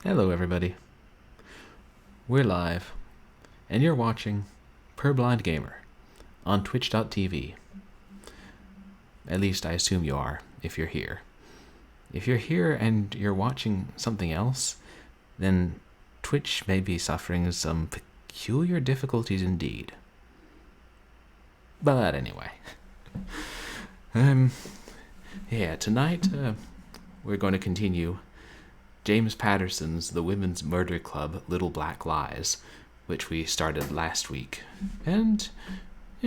Hello everybody. We're live, and you're watching Purblind Gamer on twitch.tv. At least I assume you are, if you're here. If you're here and you're watching something else, then Twitch may be suffering some peculiar difficulties indeed. But anyway. Tonight we're going to continue James Patterson's The Women's Murder Club Little Black Lies, which we started last week, and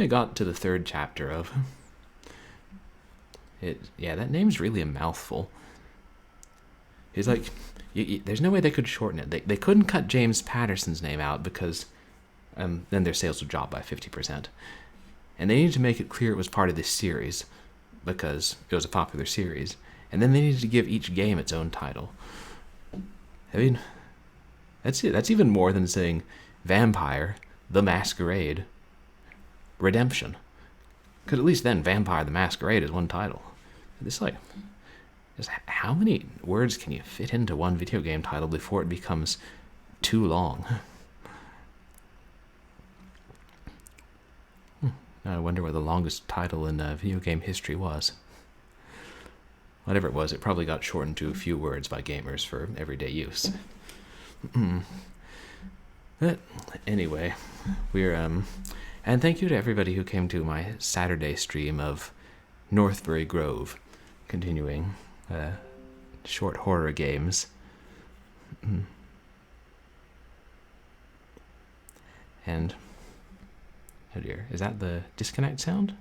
got to the third chapter of. That name's really a mouthful. It's like, there's no way they could shorten it. They couldn't cut James Patterson's name out because then their sales would drop by 50%. And they needed to make it clear it was part of this series because it was a popular series. And then they needed to give each game its own title. I mean, that's it. That's even more than saying Vampire, The Masquerade, Redemption. Because at least then Vampire the Masquerade is one title. It's like, just how many words can you fit into one video game title before it becomes too long? I wonder what the longest title in video game history was. Whatever it was, it probably got shortened to a few words by gamers for everyday use. But anyway, we're and thank you to everybody who came to my Saturday stream of Northbury Grove, continuing short horror games. And oh dear, is that the disconnect sound?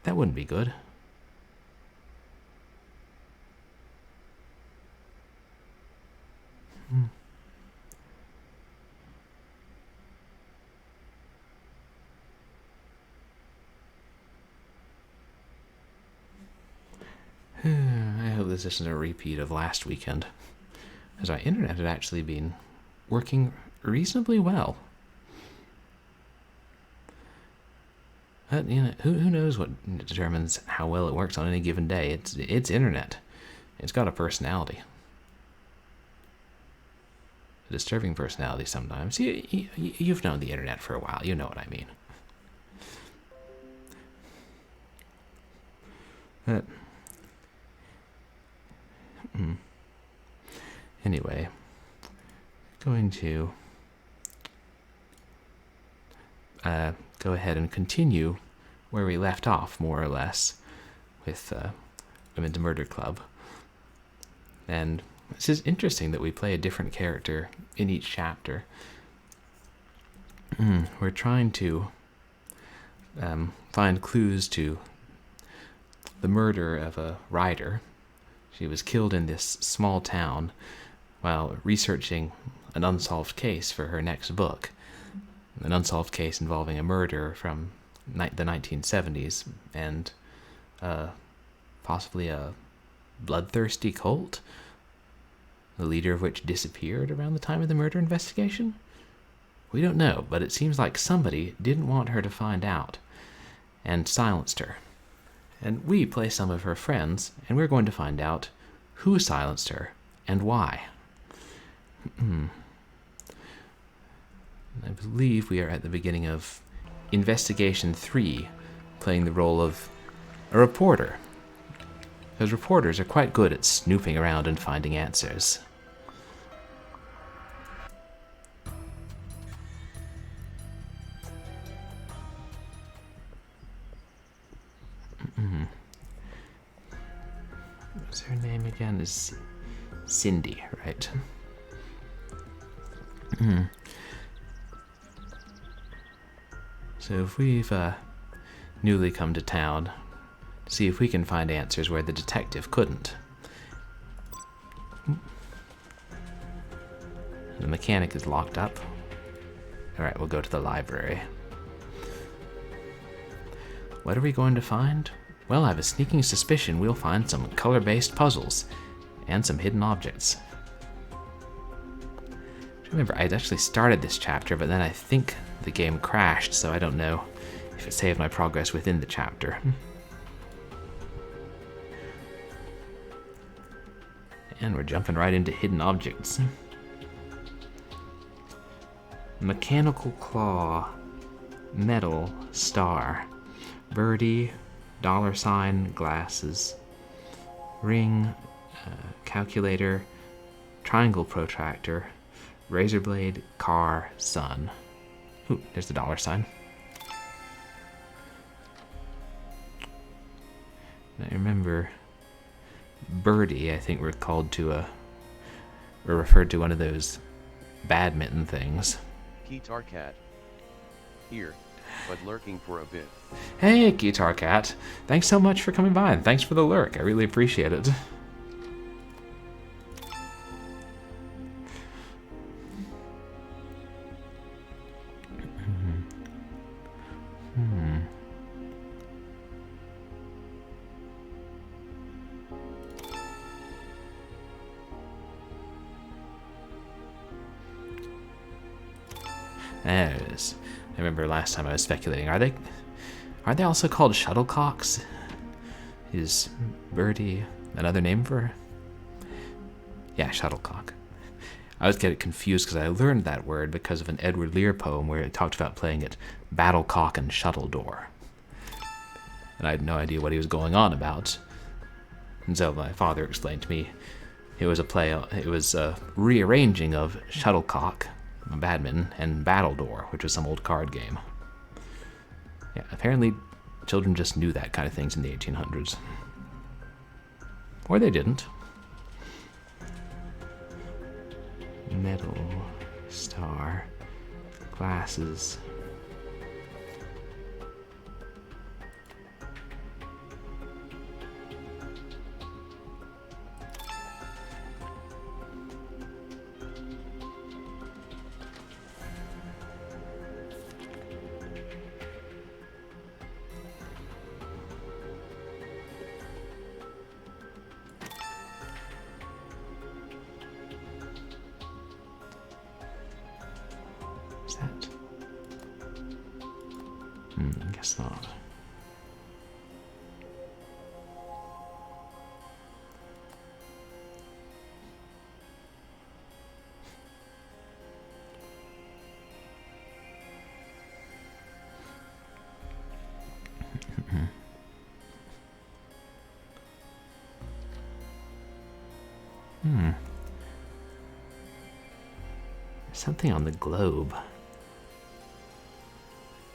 That wouldn't be good. I hope this isn't a repeat of last weekend, as our internet had actually been working reasonably well. But, who knows what determines how well it works on any given day? It's internet. It's got a personality. A disturbing personality sometimes. You've known the internet for a while. You know what I mean. But anyway, going to go ahead and continue where we left off, more or less, with Women's Murder Club. And this is interesting that we play a different character in each chapter. We're trying to find clues to the murder of a writer. She was killed in this small town while researching an unsolved case for her next book. An unsolved case involving a murder from the 1970s and possibly a bloodthirsty cult, the leader of which disappeared around the time of the murder investigation? We don't know, but it seems like somebody didn't want her to find out and silenced her. And we play some of her friends, and we're going to find out who silenced her and why. I believe we are at the beginning of Investigation 3, playing the role of a reporter. Because reporters are quite good at snooping around and finding answers. What's her name again? Is Cindy, right? So if we've newly come to town, see if we can find answers where the detective couldn't. The mechanic is locked up. Alright, we'll go to the library. What are we going to find? Well, I have a sneaking suspicion we'll find some color-based puzzles and some hidden objects. Remember, I'd actually started this chapter, but then I think the game crashed, so I don't know if it saved my progress within the chapter. And we're jumping right into hidden objects. Mechanical claw. Metal. Star. Birdie. $, glasses. Ring. Calculator. Triangle protractor. Razor blade. Car. Sun. Ooh, there's the $. I remember Birdie, I think we're called to or referred to one of those badminton things. Guitar Cat. Here, but lurking for a bit. Hey, Guitar Cat. Thanks so much for coming by, and thanks for the lurk. I really appreciate it. There it is. I remember last time I was speculating. Are they also called shuttlecocks? Is Birdie another name for? Yeah, shuttlecock. I always get it confused because I learned that word because of an Edward Lear poem where it talked about playing it battlecock and shuttledore. And I had no idea what he was going on about. And so my father explained to me it was a rearranging of shuttlecock, badminton, and battledore, which was some old card game. Yeah, apparently children just knew that kind of things in the 1800s. Or they didn't. Metal, star, glasses. Is that? Guess not. Something on the globe.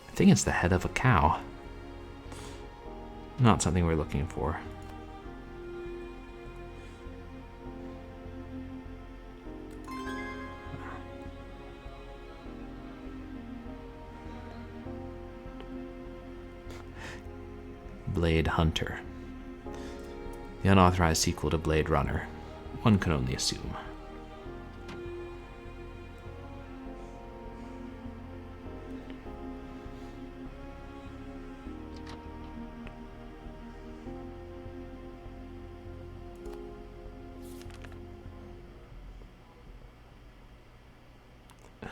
I think it's the head of a cow. Not something we're looking for. Blade Hunter. The unauthorized sequel to Blade Runner. One can only assume.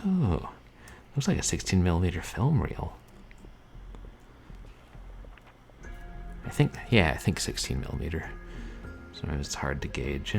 Oh, looks like a 16mm film reel. I think 16mm. Sometimes it's hard to gauge.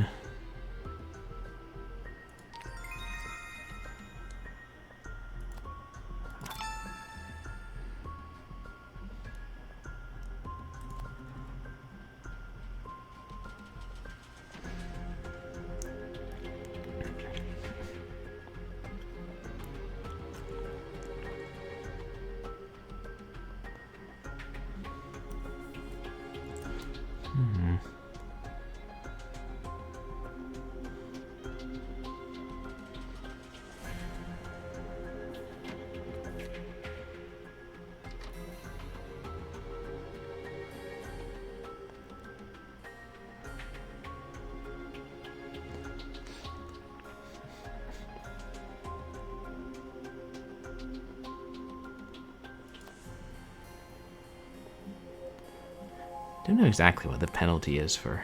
Don't know exactly what the penalty is for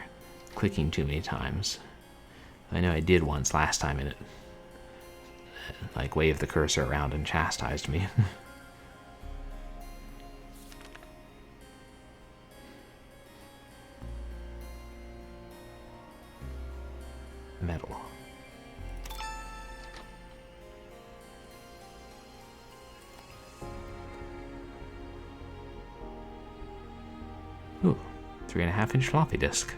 clicking too many times. I know I did once last time and it like waved the cursor around and chastised me. Metal. 3.5-inch floppy disk.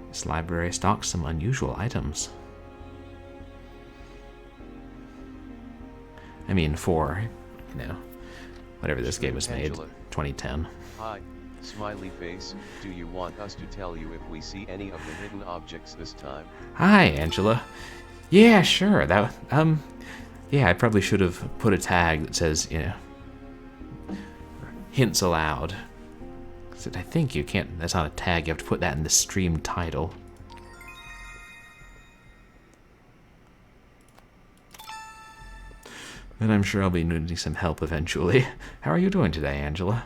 This library stocks some unusual items. I mean, for, whatever this game was made, Angela. 2010. Hi, smiley face, do you want us to tell you if we see any of the hidden objects this time? Hi, Angela. Yeah, sure. Yeah, I probably should have put a tag that says, hints allowed. 'Cause I think you can't, that's not a tag, you have to put that in the stream title. And I'm sure I'll be needing some help eventually. How are you doing today, Angela?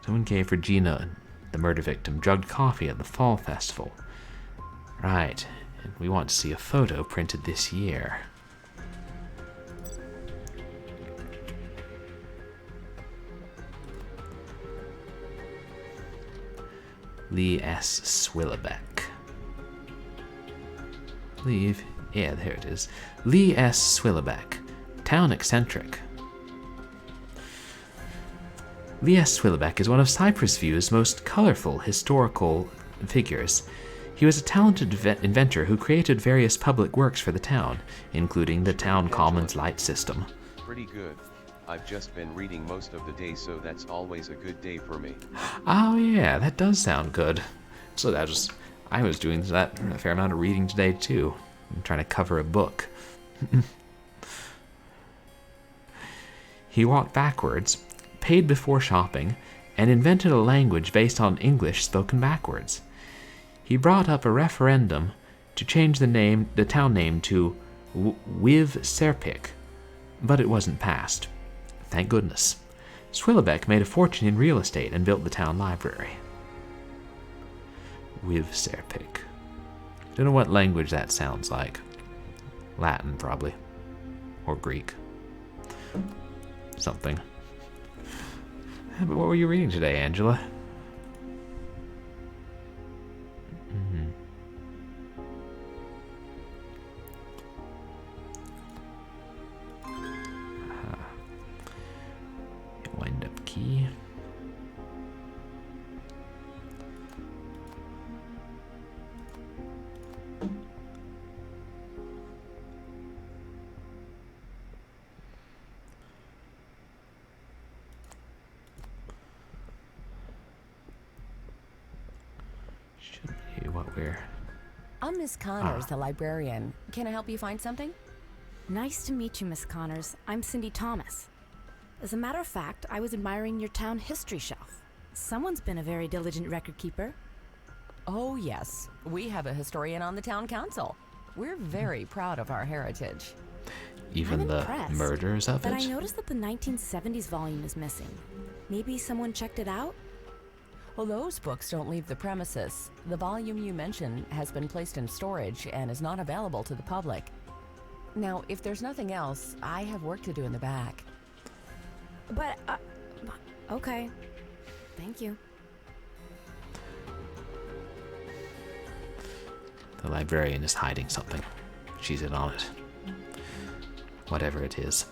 Someone gave Regina, the murder victim, drugged coffee at the fall festival. Right, and we want to see a photo printed this year. Lee S. Swillebeck. Yeah, there it is. Lee S. Swillebeck, town eccentric. Lee S. Swillebeck is one of Cypress View's most colorful historical figures. He was a talented inventor who created various public works for the town, including the town commons light system. Pretty good. I've just been reading most of the day, so that's always a good day for me. Oh yeah, that does sound good. So I was doing that a fair amount of reading today too. I'm trying to cover a book. He walked backwards, paid before shopping, and invented a language based on English spoken backwards. He brought up a referendum to change the town name to Wiv Serpik, but it wasn't passed. Thank goodness. Swillebeck made a fortune in real estate and built the town library. Wiv Serpik. Don't know what language that sounds like. Latin, probably. Or Greek. Something. But what were you reading today, Angela? Wind up key. Should be what we're... I'm Miss Connors, the librarian. Can I help you find something? Nice to meet you, Miss Connors. I'm Cindy Thomas. As a matter of fact, I was admiring your town history shelf. Someone's been a very diligent record keeper. Oh, yes. We have a historian on the town council. We're very proud of our heritage. Even I'm the impressed, murders of but it? I noticed that the 1970s volume is missing. Maybe someone checked it out? Well, those books don't leave the premises. The volume you mentioned has been placed in storage and is not available to the public. Now, if there's nothing else, I have work to do in the back. But, okay. Thank you. The librarian is hiding something. She's in on it. Whatever it is.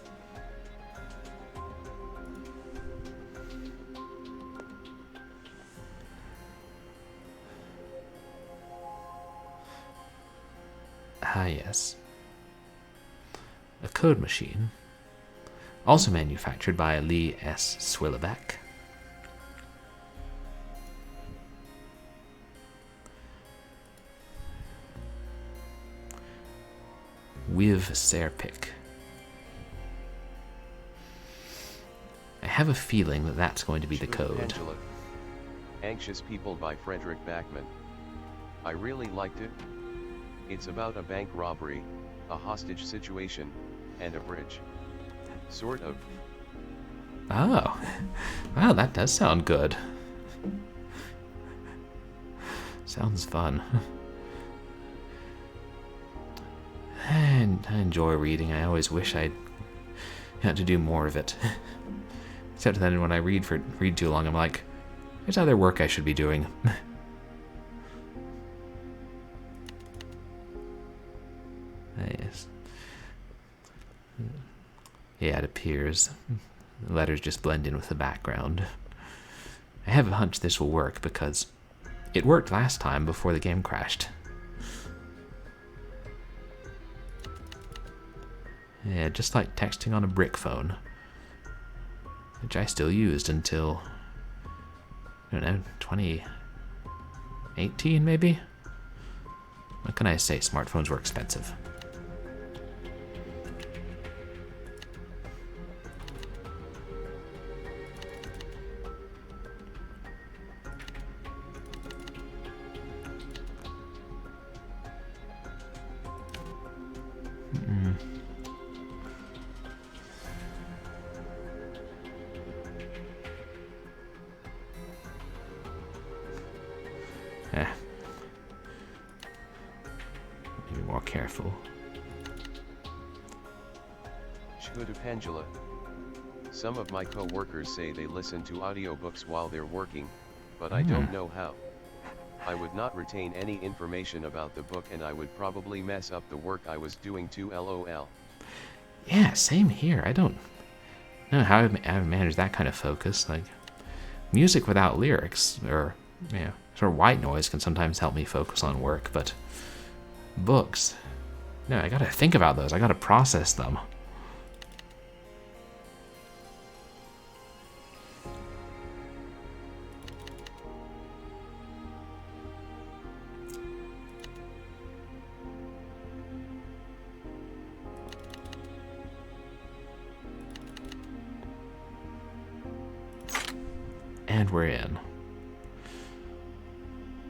Ah, yes. A code machine. Also manufactured by Lee S. Swillebeck. Wiv Serpik. I have a feeling that that's going to be the code. Angela. Anxious People by Frederick Backman. I really liked it. It's about a bank robbery, a hostage situation, and a bridge. Sort of. Oh. Wow, that does sound good. Sounds fun. And I enjoy reading. I always wish I had to do more of it. Except then when I read too long, I'm like, there's other work I should be doing. Yes. Yeah, it appears. The letters just blend in with the background. I have a hunch this will work because it worked last time before the game crashed. Yeah, just like texting on a brick phone, which I still used until, I don't know, 2018 maybe? What can I say? Smartphones were expensive. Eh. Be more careful. Shkudapangela. Some of my co-workers say they listen to audiobooks while they're working, but I don't know how. I would not retain any information about the book and I would probably mess up the work I was doing too, lol. Yeah, same here. I don't know how I manage that kind of focus. Like, music without lyrics, or, yeah, sort of white noise can sometimes help me focus on work, but books, no, I gotta think about those. I gotta process them. And we're in.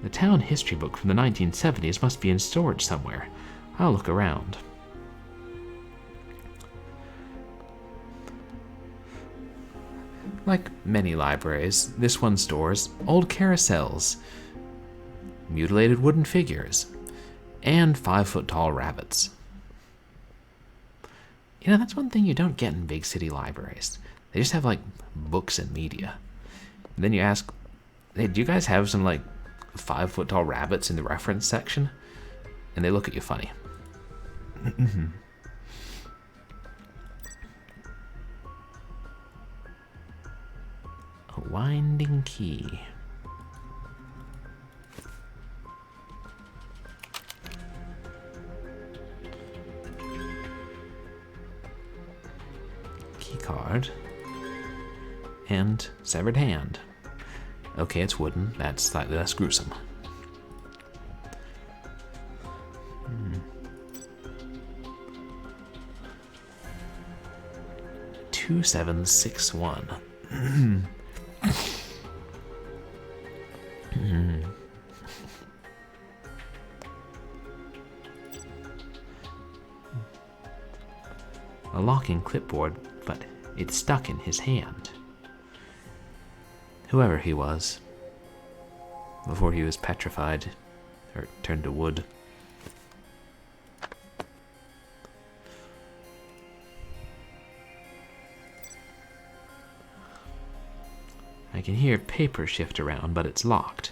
The town history book from the 1970s must be in storage somewhere. I'll look around. Like many libraries, this one stores old carousels, mutilated wooden figures, and 5-foot-tall rabbits. You know, that's one thing you don't get in big city libraries. They just have, like, books and media. And then you ask, hey, do you guys have some, like, 5-foot-tall rabbits in the reference section? And they look at you funny. A winding key. Key card. And severed hand. Okay, it's wooden. That's slightly less gruesome. 2761. A locking clipboard, but it's stuck in his hand. Whoever he was, before he was petrified or turned to wood. I can hear paper shift around, but it's locked.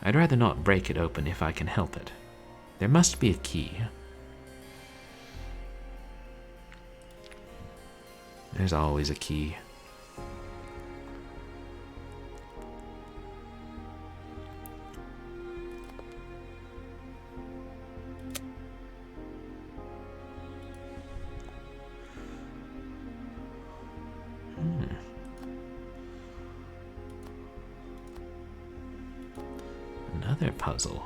I'd rather not break it open if I can help it. There must be a key. There's always a key. Another puzzle.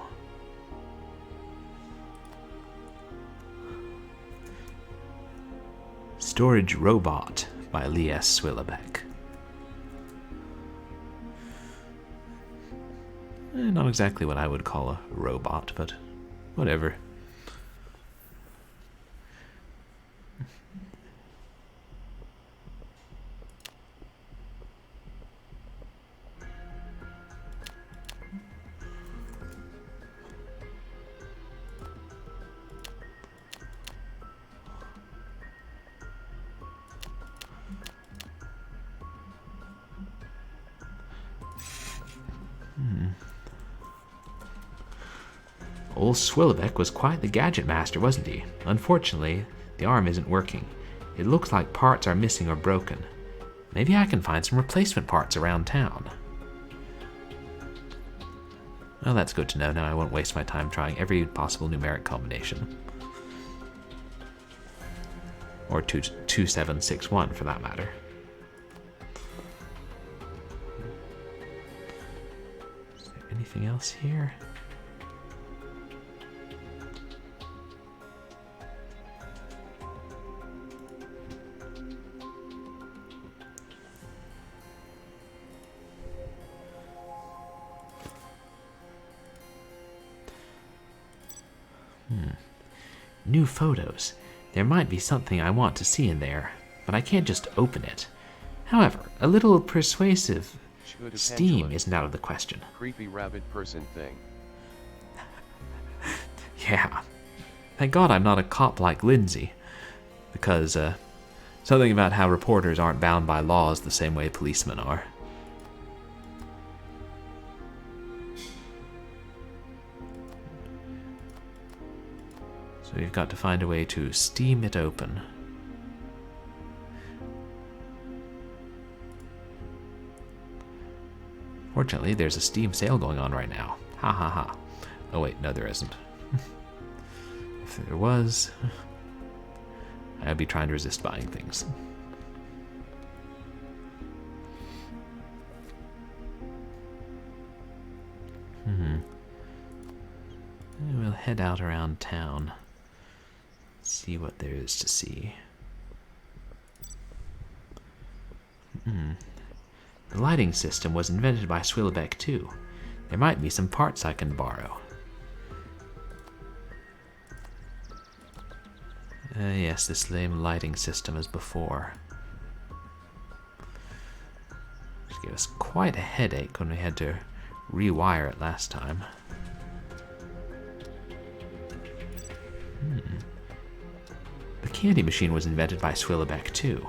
Storage Robot by Lee S. Swillebeck. Not exactly what I would call a robot, but whatever. Old Swillbeck was quite the gadget master, wasn't he? Unfortunately, the arm isn't working. It looks like parts are missing or broken. Maybe I can find some replacement parts around town. Well, that's good to know. Now I won't waste my time trying every possible numeric combination. Or 2761 for that matter. Is there anything else here? New photos. There might be something I want to see in there, but I can't just open it. However, a little persuasive steam isn't out of the question. Creepy rabbit person thing. Yeah. Thank God I'm not a cop like Lindsay. Because, something about how reporters aren't bound by laws the same way policemen are. So we've got to find a way to steam it open. Fortunately, there's a Steam sale going on right now. Ha ha ha. Oh wait, no there isn't. If there was, I'd be trying to resist buying things. We'll head out around town. See what there is to see. The lighting system was invented by Swillbeck too. There might be some parts I can borrow. Yes, the same lighting system as before. Which gave us quite a headache when we had to rewire it last time. The candy machine was invented by Swillbeck too.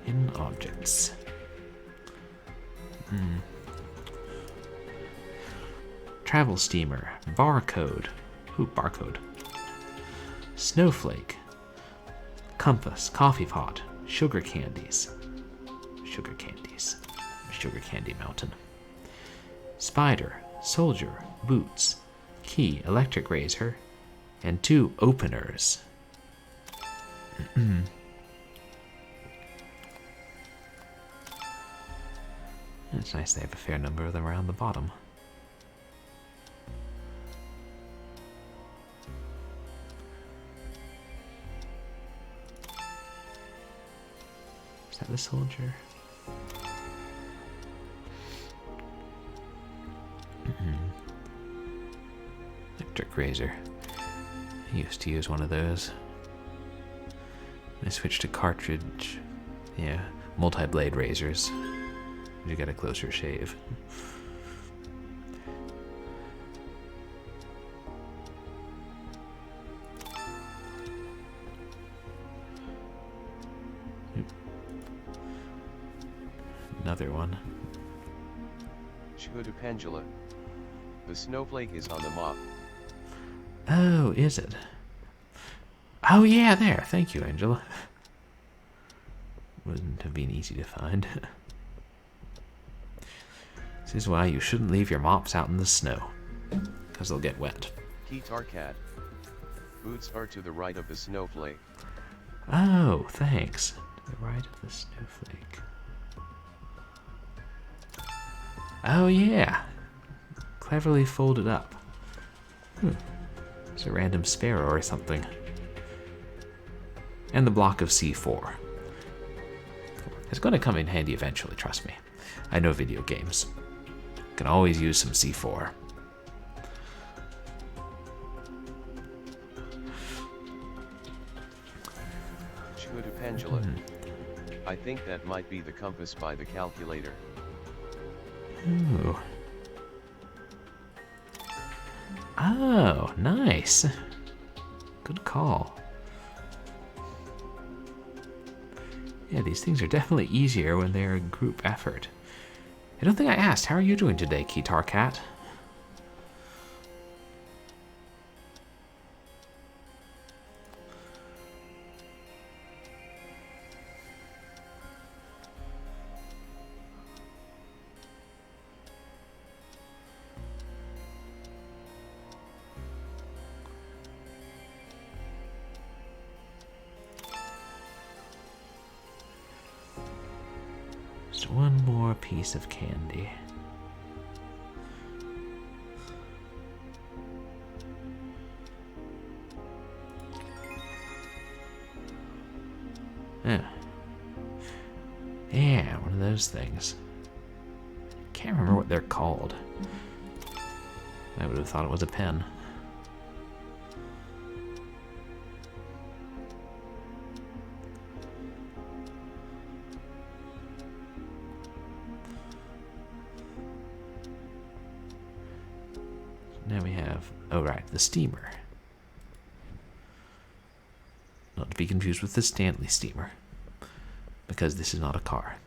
Hidden objects. Travel steamer. Barcode. Ooh, barcode. Snowflake. Compass. Coffee pot. Sugar candies. Sugar candies. Sugar candy mountain. Spider. Soldier. Boots. Key. Electric razor. And 2 openers. It's nice they have a fair number of them around the bottom. Is that the soldier? Electric razor. I used to use one of those. I switched to cartridge. Yeah, multi-blade razors. You get a closer shave. Another one. Pendula. The snowflake is on the mop. Oh, is it? Oh yeah, there. Thank you, Angela. Wouldn't have been easy to find. This is why you shouldn't leave your mops out in the snow, because they'll get wet. Key Tarkat. Boots are to the right of the snowflake. Oh, thanks. To the right of the snowflake. Oh yeah. Cleverly folded up. It's a random sparrow or something. And the block of C4. It's going to come in handy eventually, trust me. I know video games. Can always use some C4. Pendula. I think that might be the compass by the calculator. Ooh. Oh, nice. Good call. Yeah, these things are definitely easier when they're a group effort. I don't think I asked, how are you doing today, Keytar Cat? Just one more piece of candy. Yeah. Yeah, one of those things. Can't remember what they're called. I would have thought it was a pen. Now we have, oh right, the steamer. Not to be confused with the Stanley steamer, because this is not a car.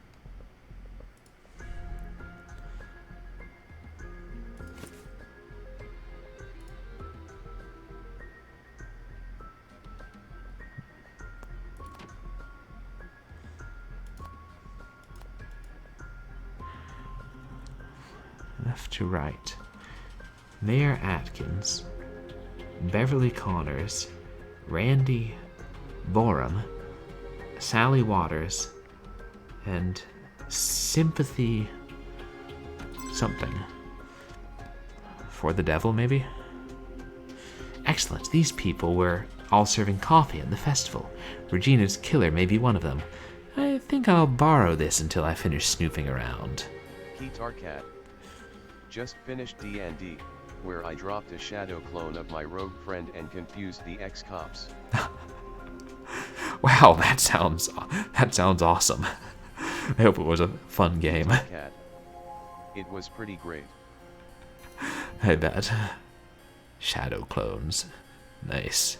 Left to right. Mayor Atkins, Beverly Connors, Randy Borum, Sally Waters, and Sympathy something. For the devil, maybe? Excellent. These people were all serving coffee at the festival. Regina's killer may be one of them. I think I'll borrow this until I finish snooping around. Keytar Cat. Just finished D&D, where I dropped a shadow clone of my rogue friend and confused the ex-cops. Wow, that sounds awesome. I hope it was a fun game. Cat. It was pretty great. I bet. Shadow clones. Nice.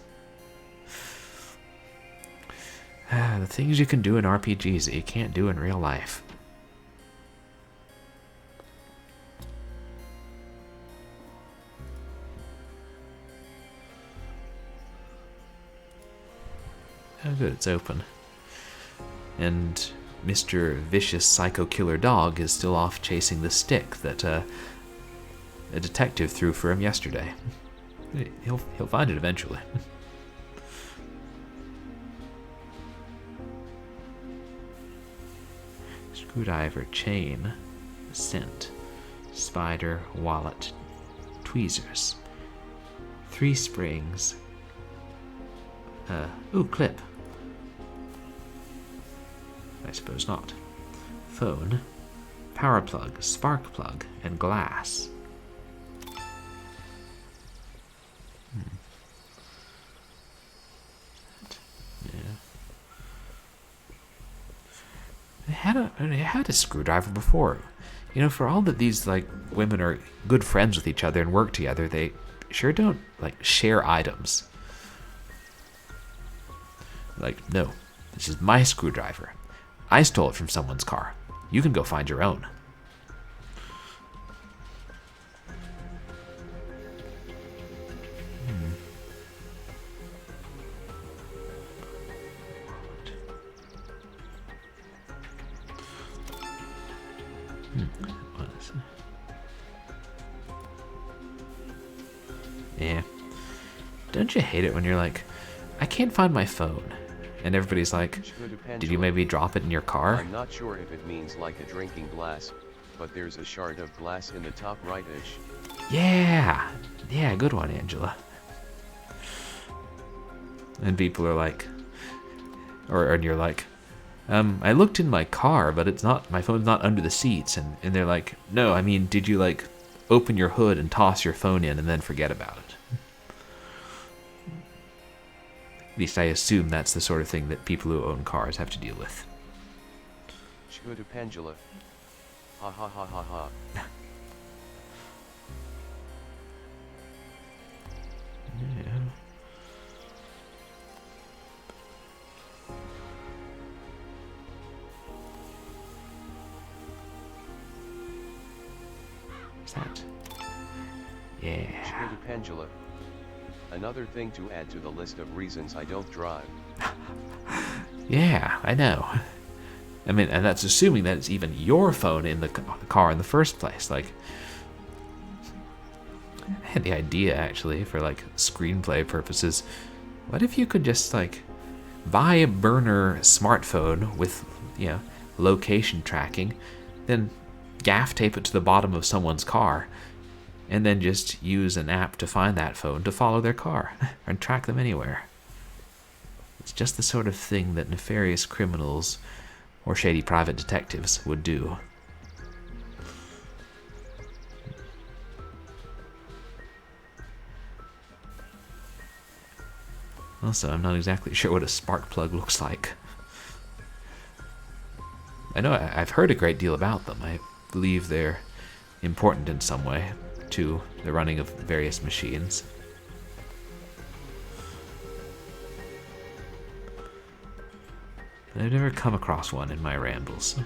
The things you can do in RPGs that you can't do in real life. Oh good, it's open. And Mr. Vicious Psycho Killer Dog is still off chasing the stick that a detective threw for him yesterday. He'll find it eventually. Screwdriver, chain, scent, spider, wallet, tweezers, 3 springs. Ooh, clip. I suppose not. Phone, power plug, spark plug, and glass. Yeah. They had a screwdriver before. You know, for all that these like women are good friends with each other and work together, they sure don't like share items. Like, no, this is my screwdriver. I stole it from someone's car. You can go find your own. What is it? Yeah. Don't you hate it when you're like, I can't find my phone. And everybody's like, did you maybe drop it in your car? I'm not sure if it means like a drinking glass, but there's a shard of glass in the top right-ish. Yeah. Yeah, good one, Angela. And people are like, and you're like, I looked in my car, but it's not, my phone's not under the seats. And they're like, no, I mean, did you like open your hood and toss your phone in and then forget about it? At least I assume that's the sort of thing that people who own cars have to deal with. Shkuda Pendula. Ha ha ha ha ha. Yeah. that? Yeah. Skoda Pendula. Another thing to add to the list of reasons I don't drive. Yeah, I know. I mean, and that's assuming that it's even your phone in the car in the first place. Like, I had the idea, actually, for, like, screenplay purposes. What if you could just, like, buy a burner smartphone with, you know, location tracking, then gaff tape it to the bottom of someone's car, and then just use an app to find that phone to follow their car and track them anywhere. It's just the sort of thing that nefarious criminals or shady private detectives would do. Also, I'm not exactly sure what a spark plug looks like. I know I've heard a great deal about them. I believe they're important in some way to the running of various machines. I've never come across one in my rambles.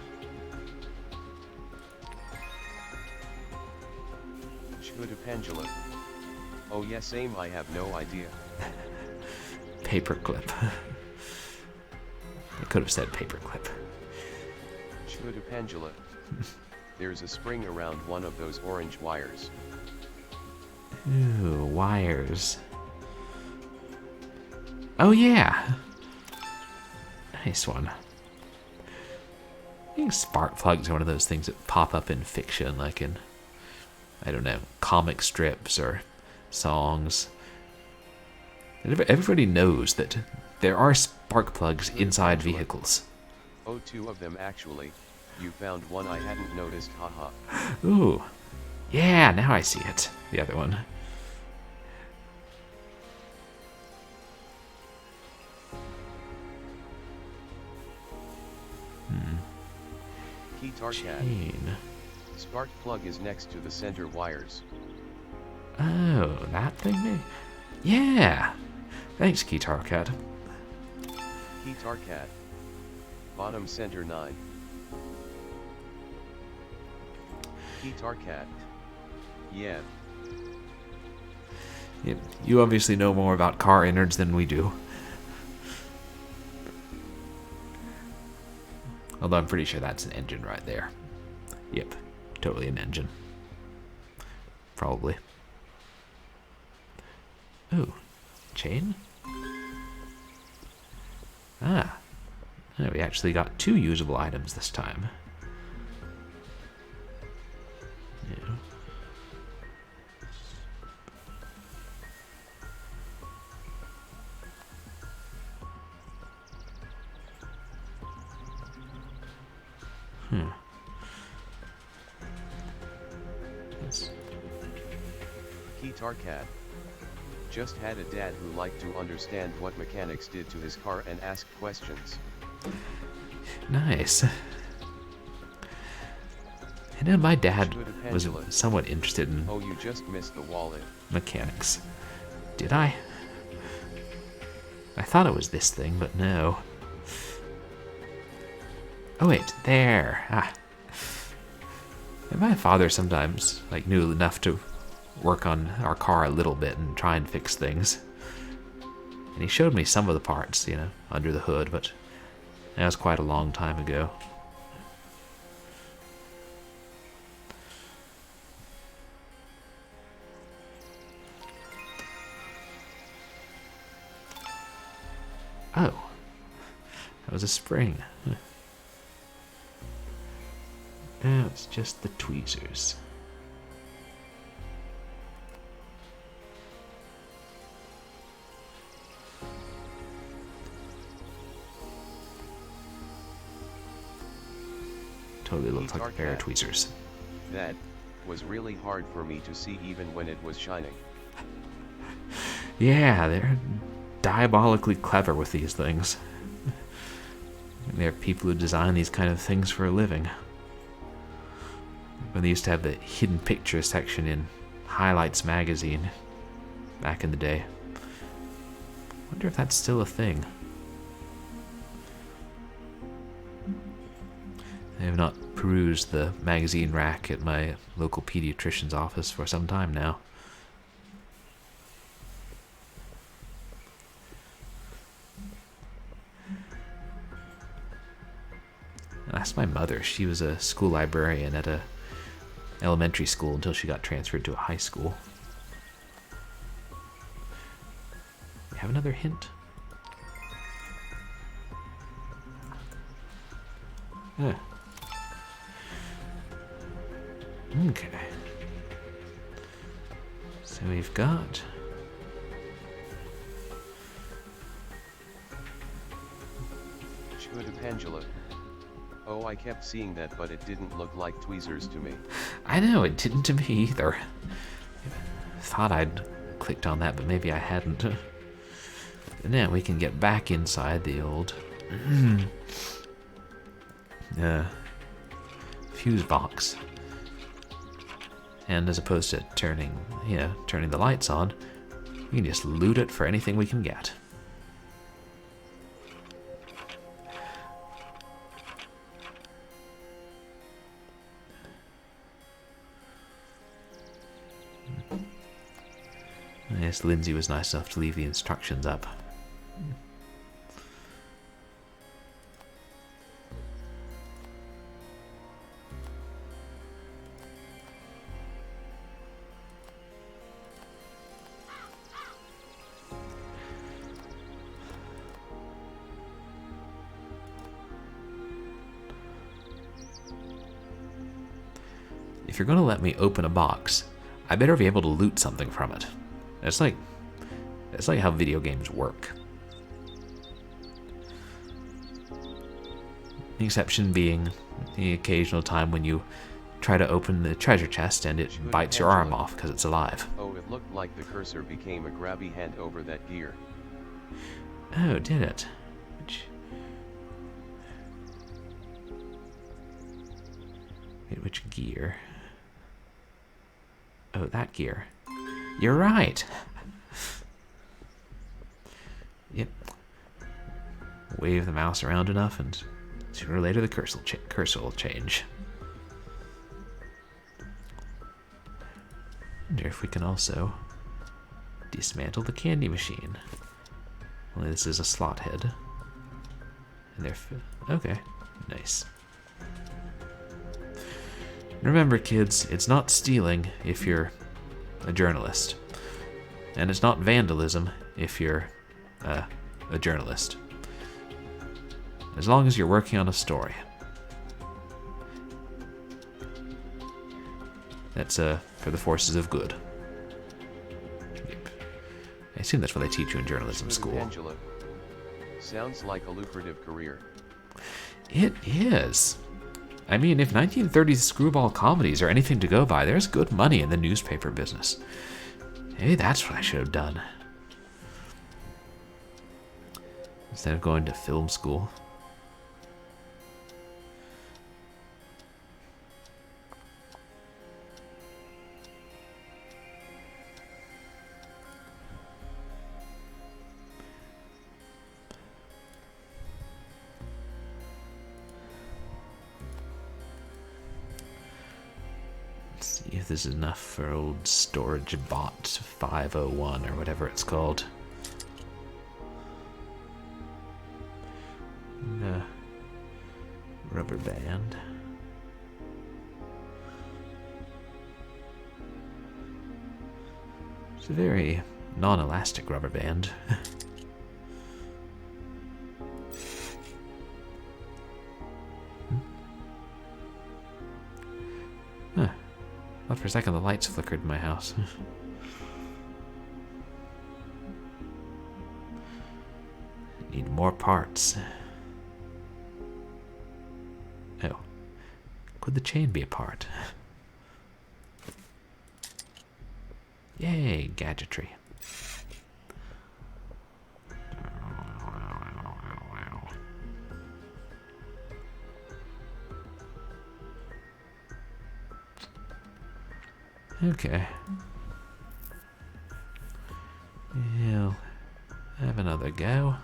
Skoda Pendula. Oh yeah, same, I have no idea. Paperclip. I could have said paperclip. Skoda Pendula. There's a spring around one of those orange wires. Ooh, wires. Oh yeah! Nice one. I think spark plugs are one of those things that pop up in fiction, like in, I don't know, comic strips or songs. And everybody knows that there are spark plugs inside vehicles. Oh, two of them actually. You found one I hadn't noticed, haha. Ooh. Yeah, now I see it. The other one. Keytar cat. Chain. Spark plug is next to the center wires. Oh, that thing maybe? Yeah. Thanks, Keytar Cat. Keytar cat. Bottom center 9. Keytar cat. Yeah. You obviously know more about car innards than we do. Although I'm pretty sure that's an engine right there. Yep, totally an engine. Probably. Ooh, chain? Ah, oh, we actually got 2 usable items this time. Yeah. Yes. Keytar cat. Just had a dad who liked to understand what mechanics did to his car and ask questions. Nice. I know my dad was somewhat interested in Oh, you just missed the wallet. mechanics. Did I? I thought it was this thing, but no. Oh wait, there. Ah. And my father sometimes knew enough to work on our car a little bit and try and fix things. And he showed me some of the parts, under the hood, but that was quite a long time ago. Oh, that was a spring. Now it's just the tweezers. Totally looks like a pair of tweezers. That was really hard for me to see even when it was shining. Yeah, they're diabolically clever with these things. There are people who design these kind of things for a living. When they used to have the hidden picture section in Highlights magazine back in the day. Wonder if that's still a thing. I have not perused the magazine rack at my local pediatrician's office for some time now. I asked my mother. She was a school librarian at a elementary school until she got transferred to a high school. We have another hint. Huh. Okay. So we've got... Pendula. Oh, I kept seeing that, but it didn't look like tweezers to me. I know, it didn't to me either. Thought I'd clicked on that, but maybe I hadn't. And now we can get back inside the old fuse box. And as opposed to turning the lights on, we can just loot it for anything we can get. Yes, Lindsay was nice enough to leave the instructions up. If you're going to let me open a box, I better be able to loot something from it. It's like how video games work. The exception being the occasional time when you try to open the treasure chest and it bites your arm off because it's alive. Oh, it looked like the cursor became a grabby hand over that gear. Oh, did it? Which gear? Oh, that gear. You're right. Yep. Wave the mouse around enough and sooner or later the cursor will change. Wonder if we can also dismantle the candy machine. Only this is a slot head. And okay, nice. Remember, kids, it's not stealing if you're a journalist. And it's not vandalism if you're a journalist. As long as you're working on a story. That's for the forces of good. Yep. I assume that's what they teach you in journalism school. Angela. Sounds like a lucrative career. It is. I mean, if 1930s screwball comedies are anything to go by, there's good money in the newspaper business. Maybe that's what I should have done. Instead of going to film school. See if this is enough for old storage bot 501 or whatever it's called. Rubber band. It's a very non-elastic rubber band. Huh. Thought for a second the lights flickered in my house. Need more parts. Oh. Could the chain be a part? Yay, gadgetry. Okay. We'll have another go.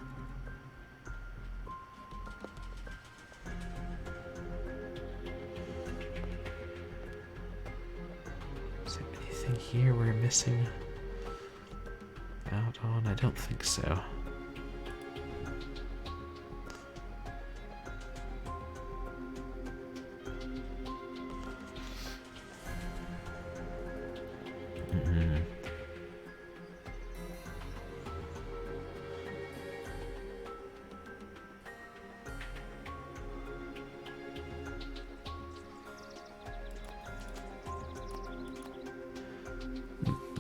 anything here we're missing out on? I don't think so.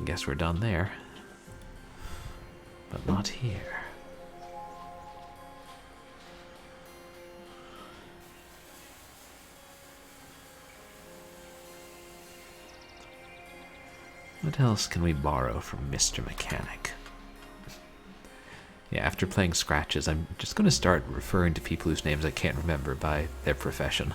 Guess we're done there. But not here. What else can we borrow from Mr. Mechanic? Yeah, after playing Scratches, I'm just going to start referring to people whose names I can't remember by their profession.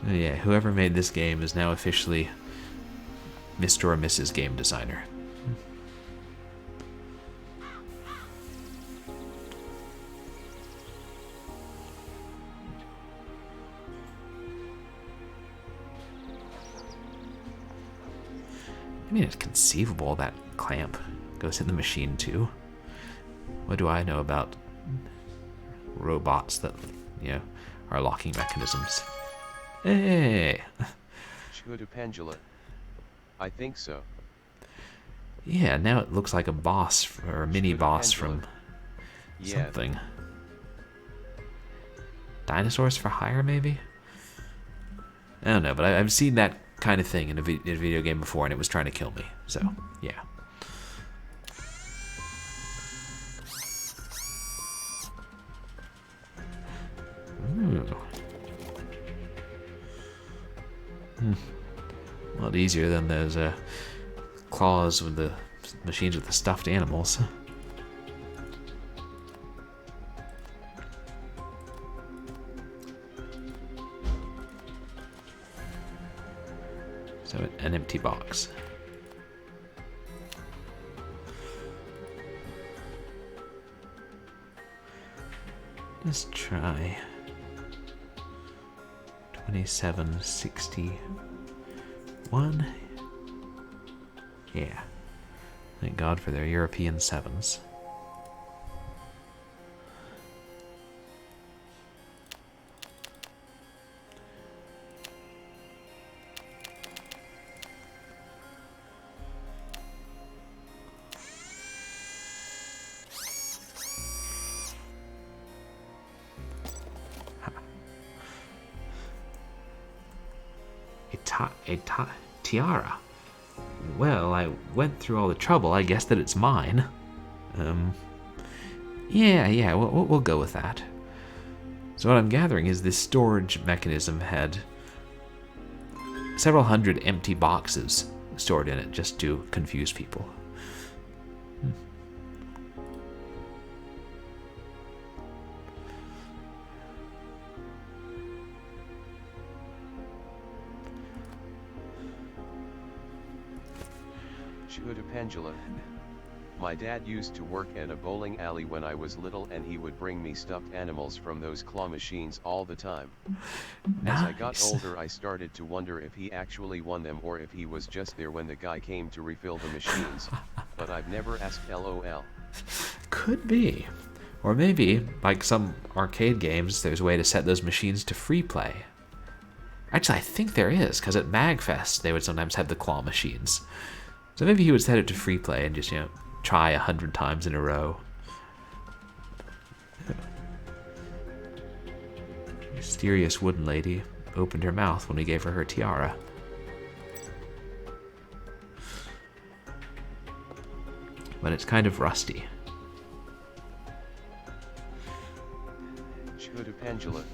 Yeah, whoever made this game is now officially Mr. or Mrs. Game Designer. I mean, it's conceivable that clamp goes in the machine too. What do I know about robots that, are locking mechanisms? Hey! Pendula. I think so. Yeah, now it looks like a boss, or a mini-boss from Yeah. something. Dinosaurs for Hire, maybe? I don't know, but I've seen that kind of thing in a video game before, and it was trying to kill me, so, yeah. Ooh. A lot easier than those claws with the machines with the stuffed animals. So an empty box. Let's try 2761. Yeah. Thank God for their European sevens. A tiara. Well, I went through all the trouble. I guess that it's mine. Yeah, we'll go with that. So what I'm gathering is this storage mechanism had several hundred empty boxes stored in it just to confuse people. Pendula. My dad used to work at a bowling alley when I was little, and he would bring me stuffed animals from those claw machines all the time. Nice. As I got older, I started to wonder if he actually won them or if he was just there when the guy came to refill the machines, but I've never asked LOL. Could be. Or maybe, like some arcade games, there's a way to set those machines to free play. Actually, I think there is, because at MagFest they would sometimes have the claw machines. So maybe he would set it to free play and just, try 100 times in a row. Mysterious wooden lady opened her mouth when we gave her her tiara. But it's kind of rusty. Pendula.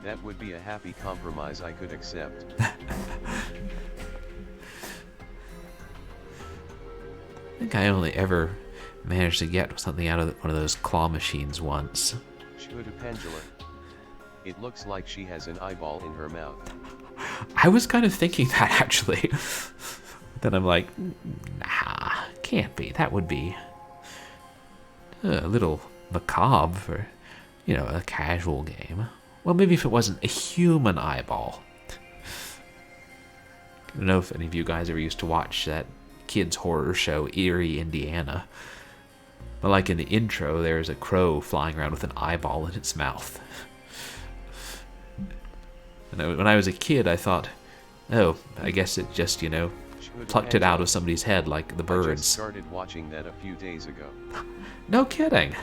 That would be a happy compromise I could accept. I think I only ever managed to get something out of one of those claw machines once. Pendula. It looks like she has an eyeball in her mouth. I was kind of thinking that, actually. Then I'm like, nah, can't be. That would be a little macabre for, a casual game. Well, maybe if it wasn't a human eyeball. I don't know if any of you guys ever used to watch that kids' horror show, Erie, Indiana. But like in the intro, there's a crow flying around with an eyeball in its mouth. And when I was a kid, I thought, oh, I guess it just, plucked it out of somebody's head like the birds. I just started watching that a few days ago. No kidding.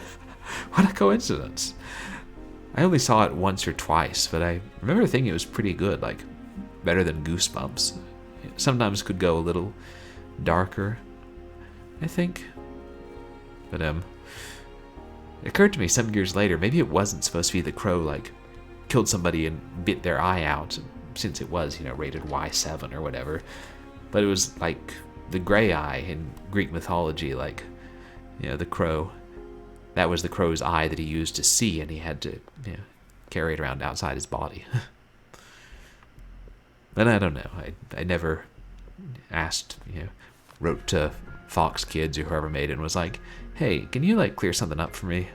What a coincidence. I only saw it once or twice, but I remember thinking it was pretty good, like better than Goosebumps. It sometimes could go a little darker, I think. But it occurred to me some years later, maybe it wasn't supposed to be the crow, like, killed somebody and bit their eye out, since it was, rated Y7 or whatever. But it was like the gray eye in Greek mythology, like, the crow. That was the crow's eye that he used to see, and he had to carry it around outside his body. But I don't know. I never asked, wrote to Fox Kids or whoever made it and was like, hey, can you, like, clear something up for me?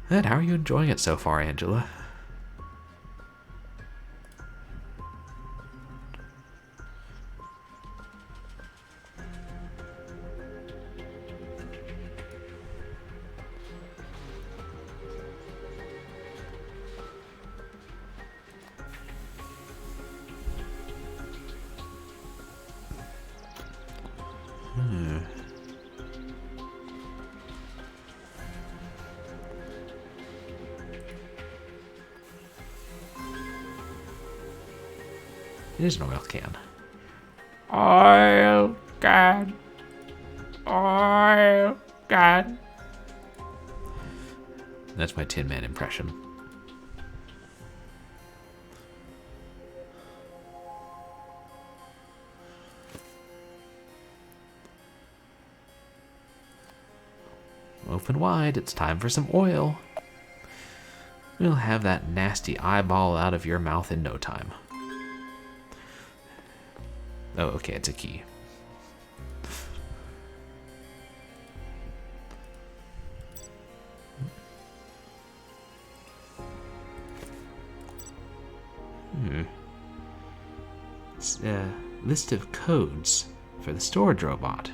And how are you enjoying it so far, Angela? It is an oil can. Oil can. Oil can. That's my Tin Man impression. Open wide, it's time for some oil. We'll have that nasty eyeball out of your mouth in no time. Oh, okay, it's a key. It's a list of codes for the storage robot.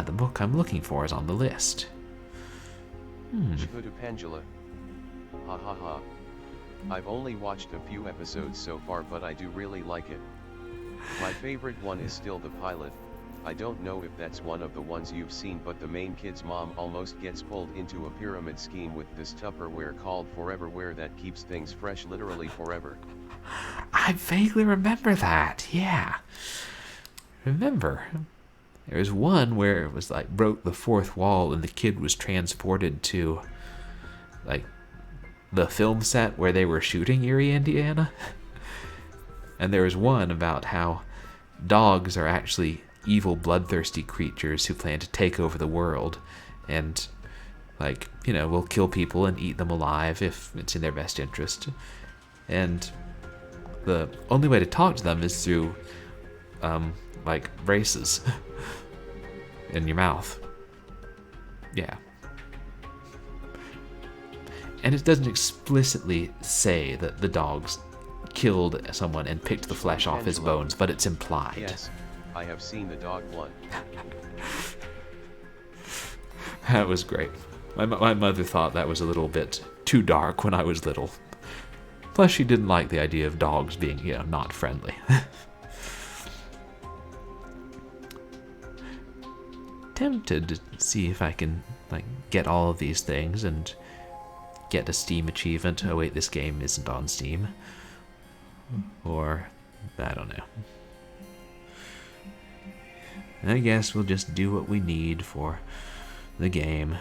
The book I'm looking for is on the list. Pangela. Ha ha ha. I've only watched a few episodes so far, but I do really like it. My favorite one is still the pilot. I don't know if that's one of the ones you've seen, but the main kid's mom almost gets pulled into a pyramid scheme with this Tupperware called Foreverware that keeps things fresh literally forever. I vaguely remember that, yeah. Remember, there was one where it was like broke the fourth wall and the kid was transported to, like, the film set where they were shooting Erie, Indiana. And there was one about how dogs are actually evil, bloodthirsty creatures who plan to take over the world and, like, will kill people and eat them alive if it's in their best interest. And the only way to talk to them is through, like, braces in your mouth. Yeah. And it doesn't explicitly say that the dogs killed someone and picked the flesh off his bones, but it's implied. Yes, I have seen the dog one. That was great. My mother thought that was a little bit too dark when I was little. Plus, she didn't like the idea of dogs being, not friendly. Tempted to see if I can, like, get all of these things and get a Steam achievement. Oh wait, this game isn't on Steam. Or, I don't know. I guess we'll just do what we need for the game.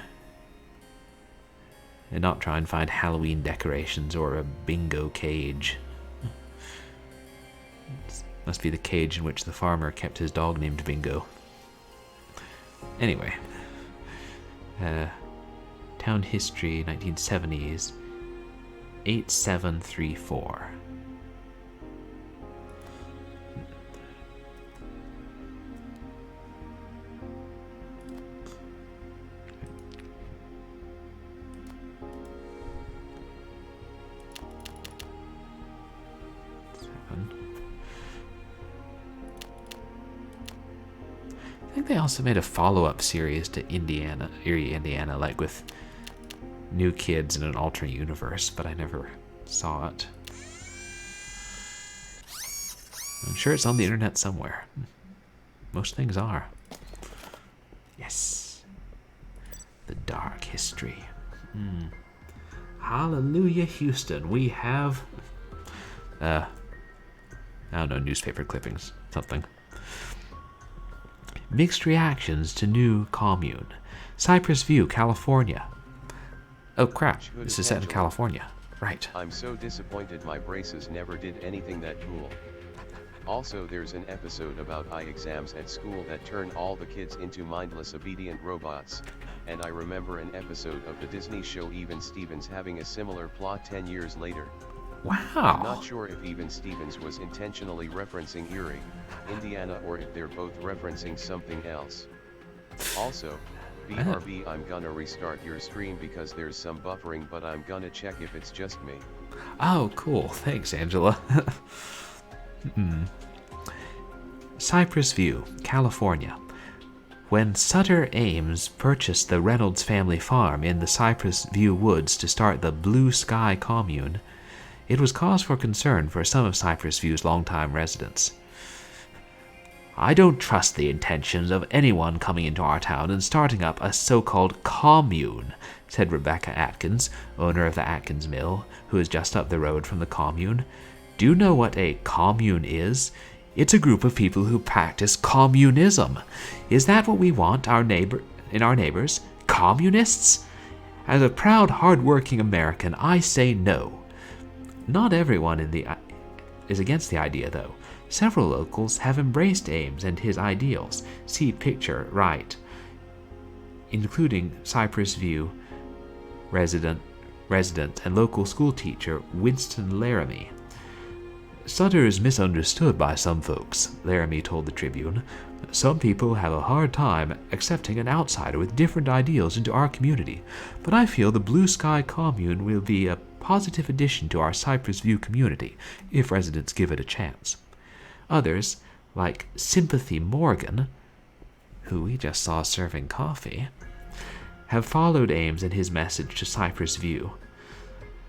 And not try and find Halloween decorations or a bingo cage. Must be the cage in which the farmer kept his dog named Bingo. Anyway. Town history, 1970s, 8734. I think they also made a follow-up series to Erie, Indiana, like with new kids in an alternate universe, but I never saw it. I'm sure it's on the internet somewhere. Most things are. Yes. The dark history. Hallelujah, Houston. We have... I don't know, newspaper clippings. Something. Mixed reactions to new commune. Cypress View, California. Oh crap, this is set in California. Right. I'm so disappointed my braces never did anything that cool. Also, there's an episode about eye exams at school that turn all the kids into mindless obedient robots, and I remember an episode of the Disney show Even Stevens having a similar plot 10 years later. Wow. I'm not sure if Even Stevens was intentionally referencing Erie, Indiana, or if they're both referencing something else. Also, BRB, I'm gonna restart your stream because there's some buffering, but I'm gonna check if it's just me. Oh, cool. Thanks, Angela. Cypress View, California. When Sutter Ames purchased the Reynolds family farm in the Cypress View woods to start the Blue Sky Commune, it was cause for concern for some of Cypress View's longtime residents. I don't trust the intentions of anyone coming into our town and starting up a so-called commune, said Rebecca Atkins, owner of the Atkins Mill, who is just up the road from the commune. Do you know what a commune is? It's a group of people who practice communism. Is that what we want our neighbors? Communists? As a proud, hard-working American, I say no. Not everyone is against the idea, though. Several locals have embraced Ames and his ideals. See picture right, including Cypress View resident and local school teacher Winston Laramie. Sutter is misunderstood by some folks, Laramie told the Tribune. Some people have a hard time accepting an outsider with different ideals into our community, but I feel the Blue Sky Commune will be a positive addition to our Cypress View community if residents give it a chance. Others, like Sympathy Morgan, who we just saw serving coffee, have followed Ames and his message to Cypress View.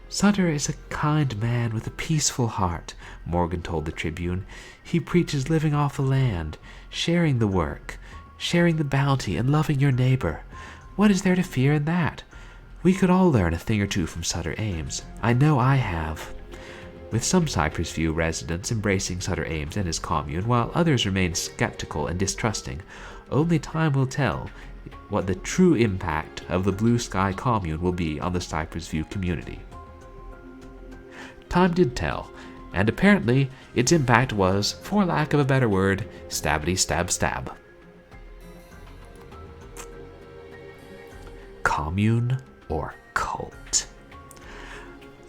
Sutter is a kind man with a peaceful heart, Morgan told the Tribune. He preaches living off the land, sharing the work, sharing the bounty, and loving your neighbor. What is there to fear in that? We could all learn a thing or two from Sutter Ames. I know I have. With some Cypress View residents embracing Sutter Ames and his commune, while others remain skeptical and distrusting, only time will tell what the true impact of the Blue Sky Commune will be on the Cypress View community. Time did tell, and apparently its impact was, for lack of a better word, stabbity stab stab. Commune or cult?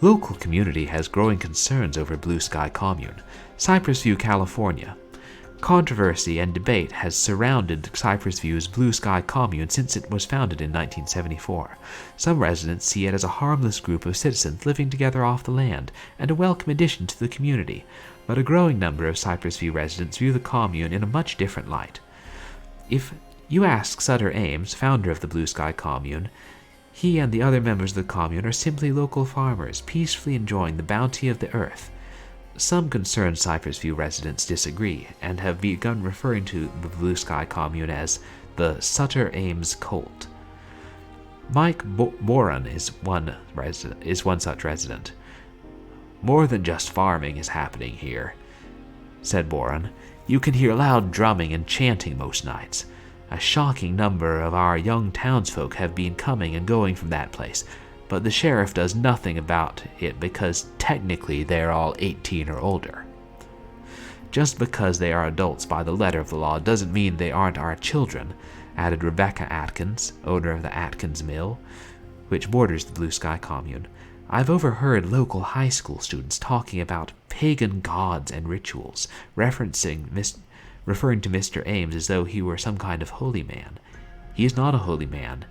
Local community has growing concerns over Blue Sky Commune, Cypress View, California. Controversy and debate has surrounded Cypress View's Blue Sky Commune since it was founded in 1974. Some residents see it as a harmless group of citizens living together off the land and a welcome addition to the community, but a growing number of Cypress View residents view the commune in a much different light. If you ask Sutter Ames, founder of the Blue Sky Commune, he and the other members of the commune are simply local farmers, peacefully enjoying the bounty of the earth. Some concerned Cypress View residents disagree and have begun referring to the Blue Sky Commune as the Sutter Ames cult. Mike Boran is one such resident. More than just farming is happening here, said Boran. You can hear loud drumming and chanting most nights. A shocking number of our young townsfolk have been coming and going from that place, but the sheriff does nothing about it because technically they are all 18 or older. Just because they are adults by the letter of the law doesn't mean they aren't our children, added Rebecca Atkins, owner of the Atkins Mill, which borders the Blue Sky Commune, I've overheard local high school students talking about pagan gods and rituals, referring to Mr. Ames as though he were some kind of holy man. He is not a holy man.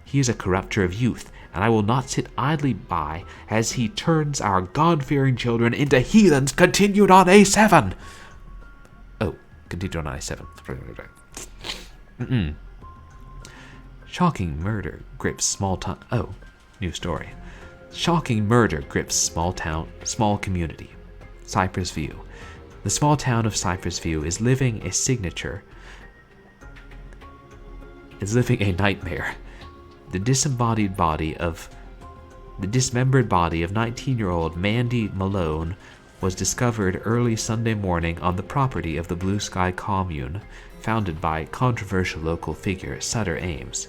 He is a corrupter of youth, and I will not sit idly by as he turns our God-fearing children into heathens. Continued on A7. Oh, continued on A7. Shocking murder grips small town. Oh, new story. Shocking murder grips small community. Cypress View. The small town of Cypress View is living a nightmare. The dismembered body of 19-year-old Mandy Malone was discovered early Sunday morning on the property of the Blue Sky Commune, founded by controversial local figure Sutter Ames.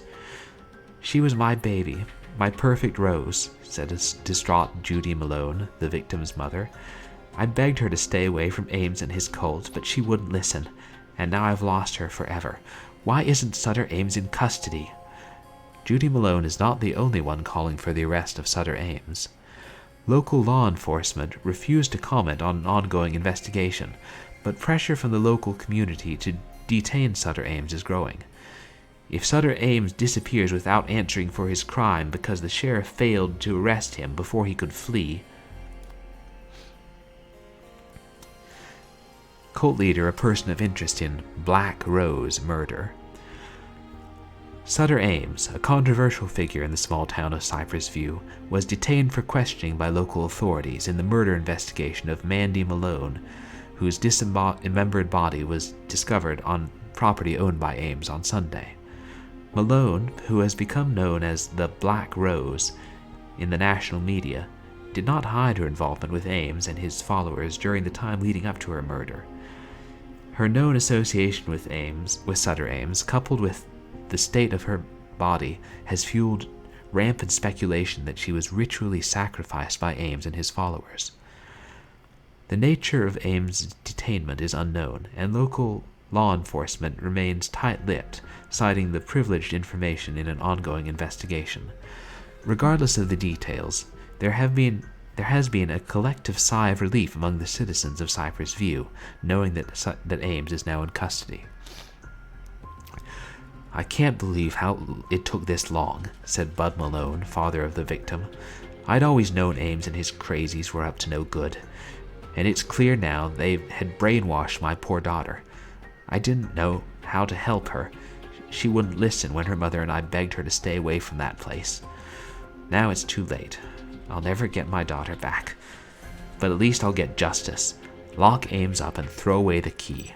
She was my baby, my perfect rose, said a distraught Judy Malone, the victim's mother. I begged her to stay away from Ames and his cult, but she wouldn't listen, and now I've lost her forever. Why isn't Sutter Ames in custody? Judy Malone is not the only one calling for the arrest of Sutter Ames. Local law enforcement refused to comment on an ongoing investigation, but pressure from the local community to detain Sutter Ames is growing. If Sutter Ames disappears without answering for his crime because the sheriff failed to arrest him before he could flee, cult leader a person of interest in Black Rose murder. Sutter Ames, a controversial figure in the small town of Cypress View, was detained for questioning by local authorities in the murder investigation of Mandy Malone, whose dismembered body was discovered on property owned by Ames on Sunday. Malone, who has become known as the Black Rose in the national media, did not hide her involvement with Ames and his followers during the time leading up to her murder. Her known association with Sutter Ames, coupled with the state of her body, has fueled rampant speculation that she was ritually sacrificed by Ames and his followers. The nature of Ames' detainment is unknown, and local law enforcement remains tight-lipped, citing the privileged information in an ongoing investigation. Regardless of the details, there has been a collective sigh of relief among the citizens of Cypress View, knowing that Ames is now in custody. I can't believe how it took this long, said Bud Malone, father of the victim. I'd always known Ames and his crazies were up to no good, and it's clear now they had brainwashed my poor daughter. I didn't know how to help her. She wouldn't listen when her mother and I begged her to stay away from that place. Now it's too late. I'll never get my daughter back. But at least I'll get justice. Lock Ames up and throw away the key.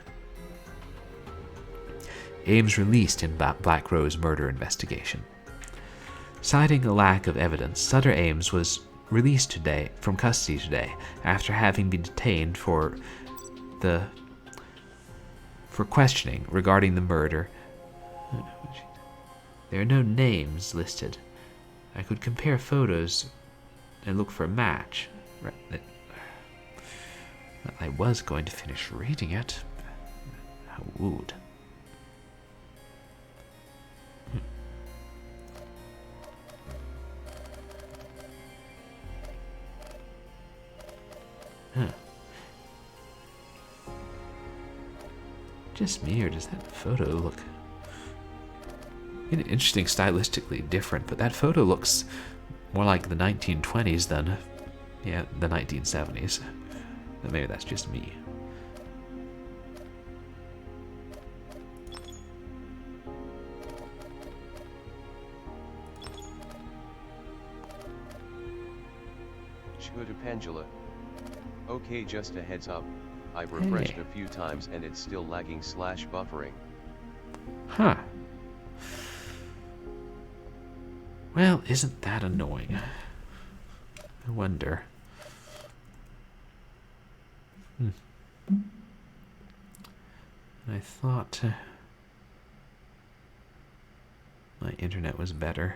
Ames released in Black Rose murder investigation. Citing a lack of evidence, Sutter Ames was released from custody today after having been detained for questioning regarding the murder. There are no names listed. I could compare photos and look for a match. I was going to finish reading it. How rude. Just me, or does that photo look interesting, stylistically different? But that photo looks more like the 1920s than, the 1970s. But maybe that's just me. Shhuda Pendula. Okay, just a heads up, I've refreshed a few times and it's still lagging / buffering. Huh. Well, isn't that annoying? I wonder. I thought my internet was better.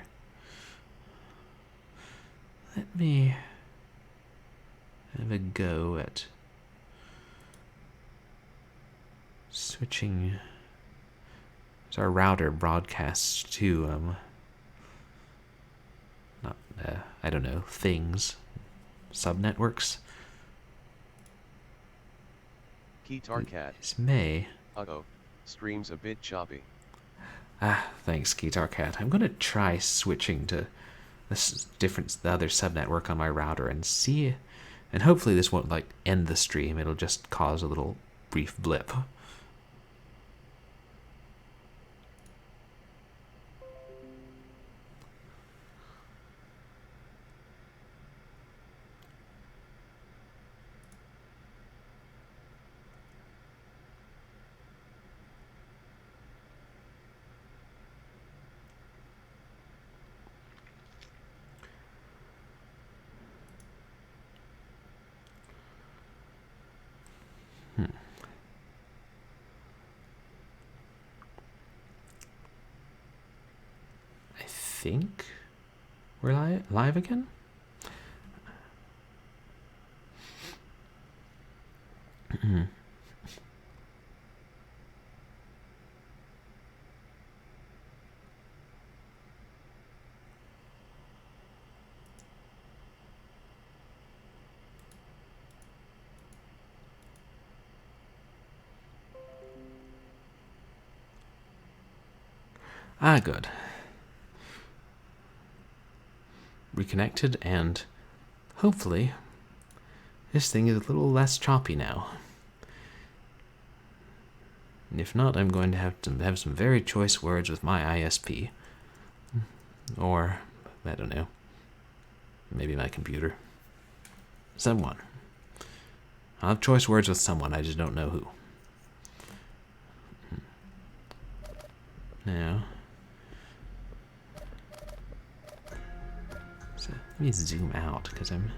Let me have a go at switching our router broadcasts to I don't know, things, subnetworks. Keytar Cat. It's May. Uh-oh, stream's a bit choppy. Thanks, Guitar Cat. I'm gonna try switching to the other subnetwork on my router and see, and hopefully this won't like end the stream. It'll just cause a little brief blip. I think we're live again. Good. Reconnected, and hopefully this thing is a little less choppy now. And if not, I'm going to have some very choice words with my ISP. Or, I don't know, maybe my computer. Someone. I'll have choice words with someone, I just don't know who. Now, so let me zoom out, because I'm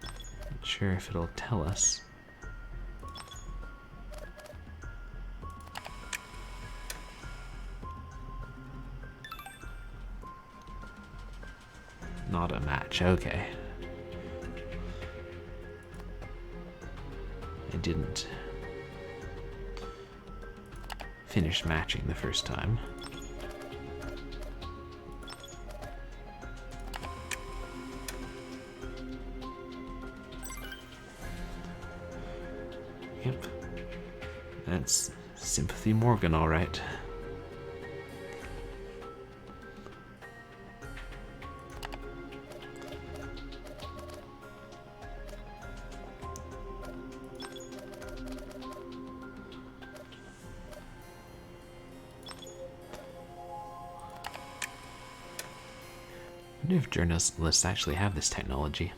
not sure if it'll tell us. Not a match, okay. I didn't finish matching the first time. Yep. That's Sympathy Morgan, all right. I wonder if journalists actually have this technology.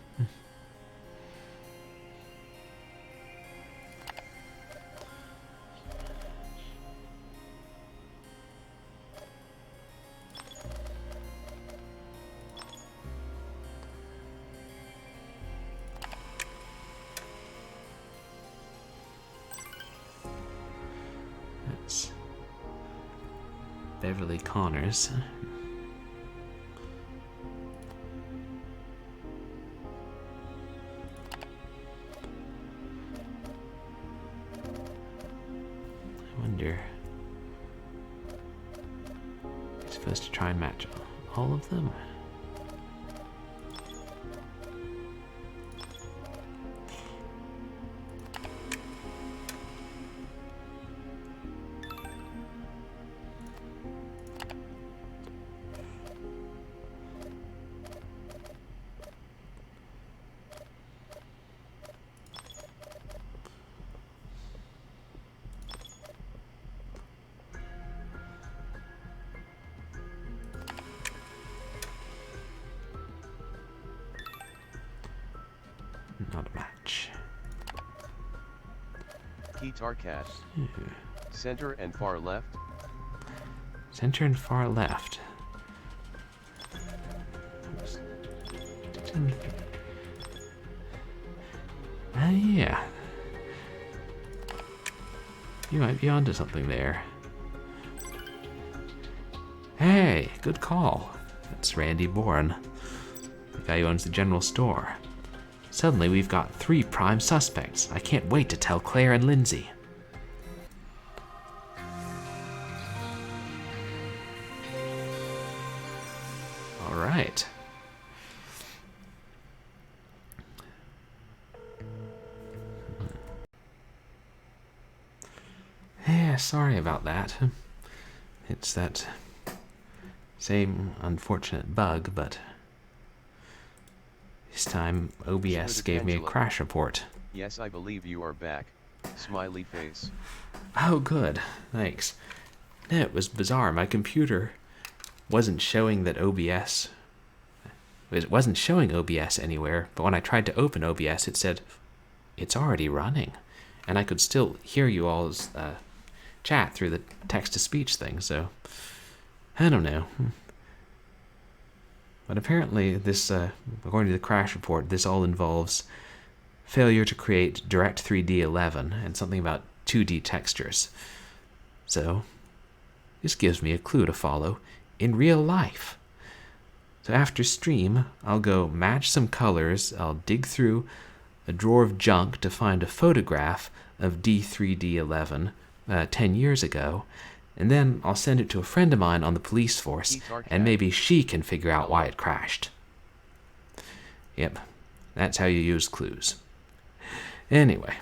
That's Beverly Connors. Supposed to try and match all of them. Not a match. Keytar Cat. Center and far left. Center and far left. Yeah. You might be onto something there. Hey, good call. That's Randy Bourne, the guy who owns the general store. Suddenly we've got 3 prime suspects. I can't wait to tell Claire and Lindsay. Yeah, sorry about that. It's that same unfortunate bug, but this time OBS gave me a crash report. Yes, I believe you are back. Smiley face. Oh, good. Thanks. No, it was bizarre. My computer wasn't showing that OBS... It wasn't showing OBS anywhere, but when I tried to open OBS, it said, it's already running. And I could still hear you all's chat through the text-to-speech thing, so... I don't know. But apparently, this, according to the crash report, this all involves failure to create Direct3D 11 and something about 2D textures. So, this gives me a clue to follow in real life. So after stream, I'll go match some colors, I'll dig through a drawer of junk to find a photograph of D3D11 10 years ago, and then I'll send it to a friend of mine on the police force, and maybe she can figure out why it crashed. Yep, that's how you use clues. Anyway,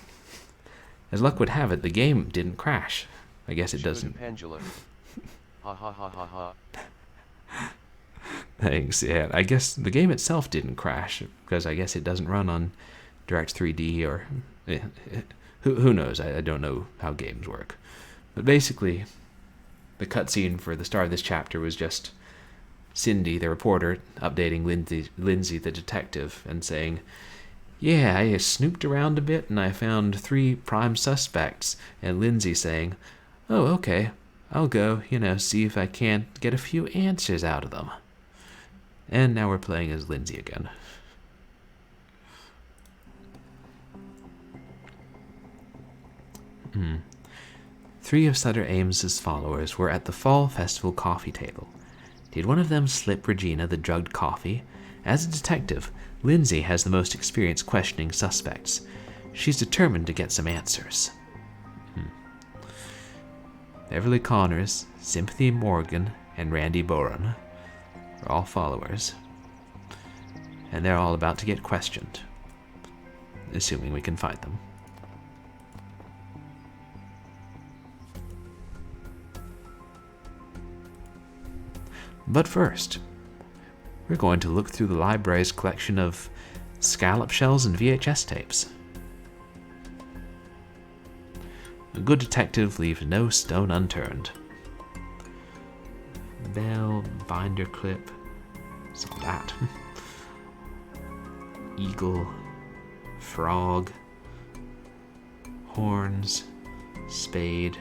as luck would have it, the game didn't crash. I guess it doesn't... Pendulum. Ha ha ha ha ha. Thanks, yeah. I guess the game itself didn't crash, because I guess it doesn't run on Direct3D or... who knows? I don't know how games work. But basically, the cutscene for the start of this chapter was just Cindy, the reporter, updating Lindsay, the detective, and saying, yeah, I snooped around a bit and I found 3 prime suspects, and Lindsay saying, oh, okay, I'll go, see if I can't get a few answers out of them. And now we're playing as Lindsay again. Three of Sutter Ames's followers were at the Fall Festival coffee table. Did one of them slip Regina the drugged coffee? As a detective, Lindsay has the most experience questioning suspects. She's determined to get some answers. Beverly Connors, Sympathy Morgan, and Randy Boren are all followers. And they're all about to get questioned. Assuming we can find them. But first, we're going to look through the library's collection of scallop shells and VHS tapes. A good detective leaves no stone unturned. Bell, binder clip, saw that. Eagle, frog, horns, spade,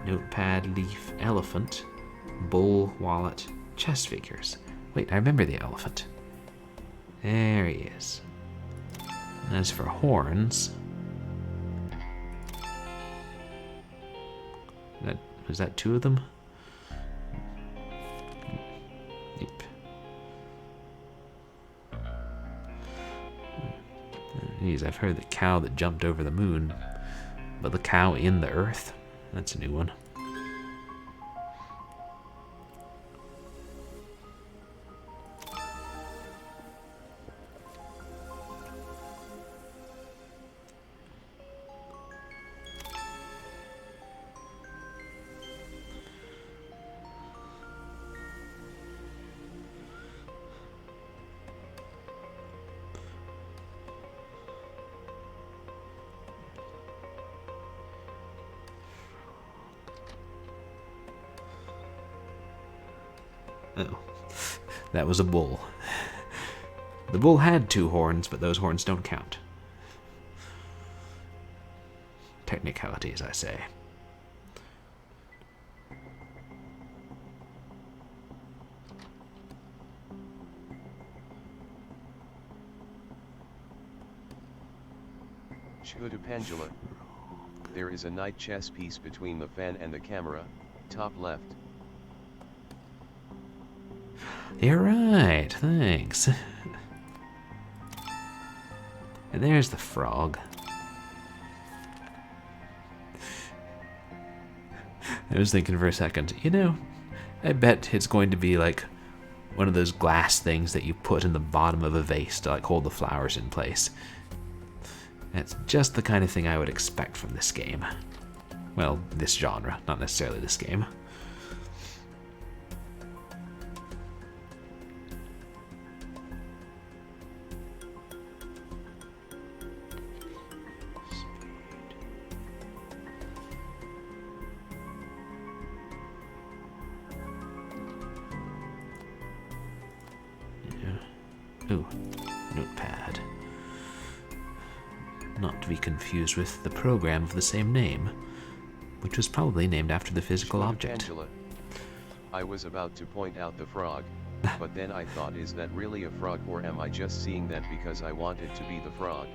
notepad, leaf, elephant, bull, wallet, chess figures. Wait, I remember the elephant. There he is. As for horns... Was that 2 of them? Yep. Geez, I've heard the cow that jumped over the moon, but the cow in the earth? That's a new one. Oh, that was a bull. The bull had 2 horns, but those horns don't count. Technicalities, I say. Should pendula. There is a knight chess piece between the fan and the camera, top left. You're right, thanks. And there's the frog. I was thinking for a second, I bet it's going to be like one of those glass things that you put in the bottom of a vase to hold the flowers in place. That's just the kind of thing I would expect from this game. Well, this genre, not necessarily this game. Ooh, notepad. Not to be confused with the program of the same name, which was probably named after the physical object. Angela. I was about to point out the frog, but then I thought, is that really a frog, or am I just seeing that because I wanted to be the frog?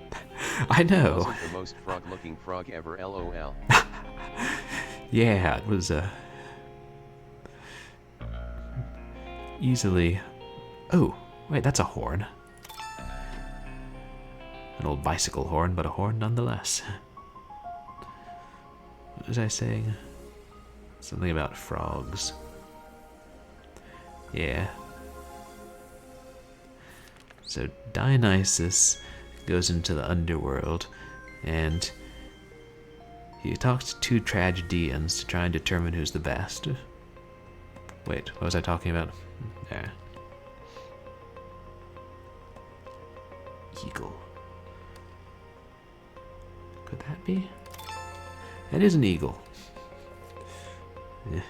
I know. Wasn't the most frog-looking frog ever, LOL. Yeah, it was easily... Oh, wait, that's a horn. An old bicycle horn, but a horn nonetheless. What was I saying? Something about frogs. Yeah. So Dionysus goes into the underworld, and he talks to two tragedians to try and determine who's the best. Wait, what was I talking about? There. Eagle. Could that be? That is an eagle. Yeah.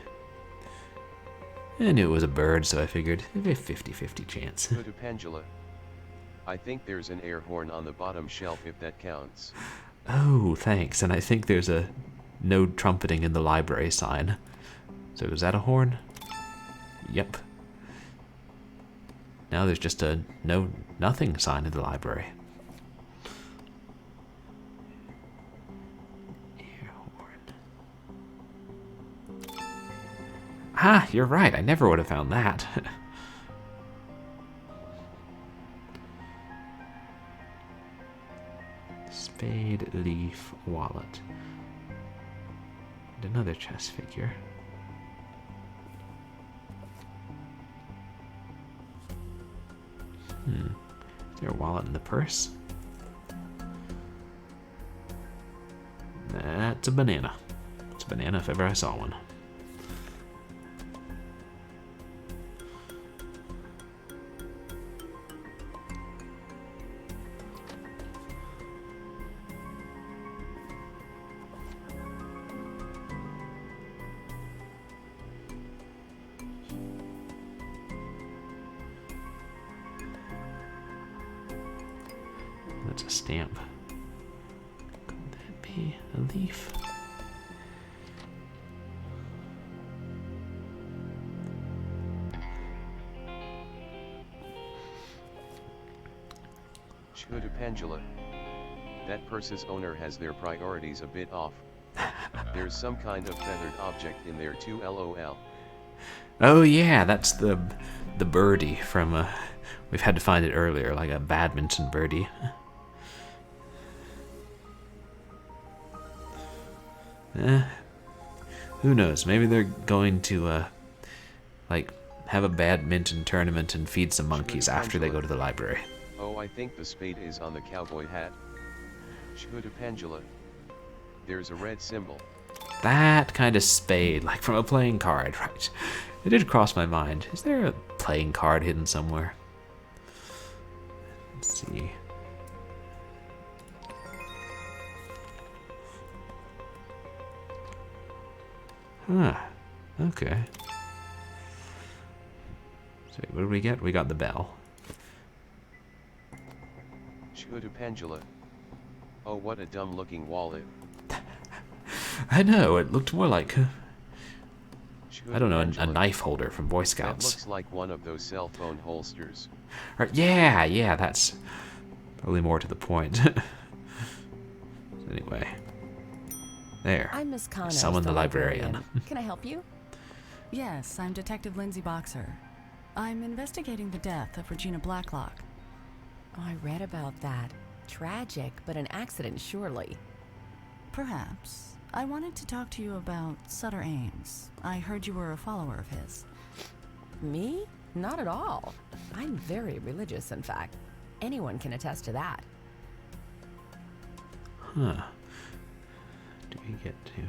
I knew it was a bird, so I figured a 50-50 chance. Good Angela. I think there's an air horn on the bottom shelf, if that counts. Oh, thanks. And I think there's a no trumpeting in the library sign. So is that a horn? Yep. Now there's just a nothing sign in the library. Air horn. Ah, you're right. I never would have found that. Spade, leaf, wallet. And another chess figure. Is there a wallet in the purse? That's a banana. It's a banana if ever I saw one. That's a stamp. Could that be a leaf? Good Angela. That purse's owner has their priorities a bit off. There's some kind of feathered object in there too, LOL. Oh yeah, that's the birdie from we've had to find it earlier, like a badminton birdie. Who knows? Maybe they're going to like have a badminton tournament and feed some monkeys after they go to the library. Oh, I think the spade is on the cowboy hat. Good Angela. There's a red symbol. That kind of spade, like from a playing card, right? It did cross my mind. Is there a playing card hidden somewhere? Let's see. Huh. Okay. So what did we get? We got the bell. Good Angela. Oh, what a dumb looking wallet. I know, it looked more like, I don't know, a Angela. knife holder from Boy That Scouts. looks like one of those cell phone holsters. Or, yeah, that's probably more to the point. Anyway. There. I'm Miss Connors, Summon the librarian. Can I help you? Yes, I'm Detective Lindsay Boxer. I'm investigating the death of Regina Blacklock. Oh, I read about that. Tragic, but an accident, surely. Perhaps. I wanted to talk to you about Sutter Ames. I heard you were a follower of his. Me? Not at all. I'm very religious, in fact. Anyone can attest to that. Huh. Do we get to...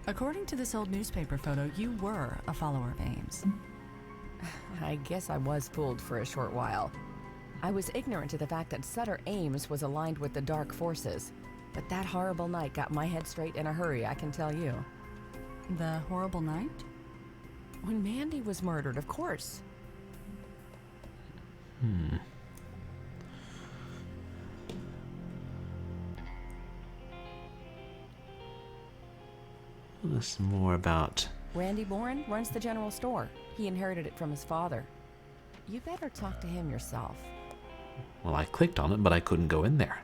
According to this old newspaper photo, you were a follower of Ames. I guess I was fooled for a short while. I was ignorant to the fact that Sutter Ames was aligned with the dark forces. But that horrible night got my head straight in a hurry, I can tell you. The horrible night? When Mandy was murdered, of course. This more about... Randy Bourne runs the general store. He inherited it from his father. You better talk to him yourself. Well, I clicked on it, but I couldn't go in there.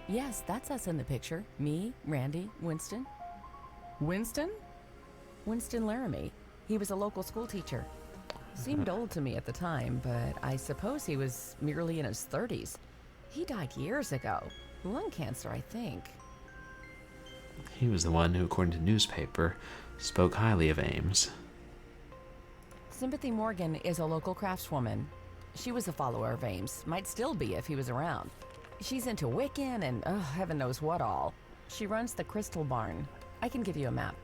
Yes, that's us in the picture. Me, Randy, Winston. Winston? Winston Laramie. He was a local school teacher. Seemed old to me at the time, but I suppose he was merely in his 30s. He died years ago. Lung cancer, I think. He was the one who, according to the newspaper, spoke highly of Ames. Sympathy Morgan is a local craftswoman. She was a follower of Ames. Might still be if he was around. She's into Wiccan and heaven knows what all. She runs the Crystal Barn. I can give you a map.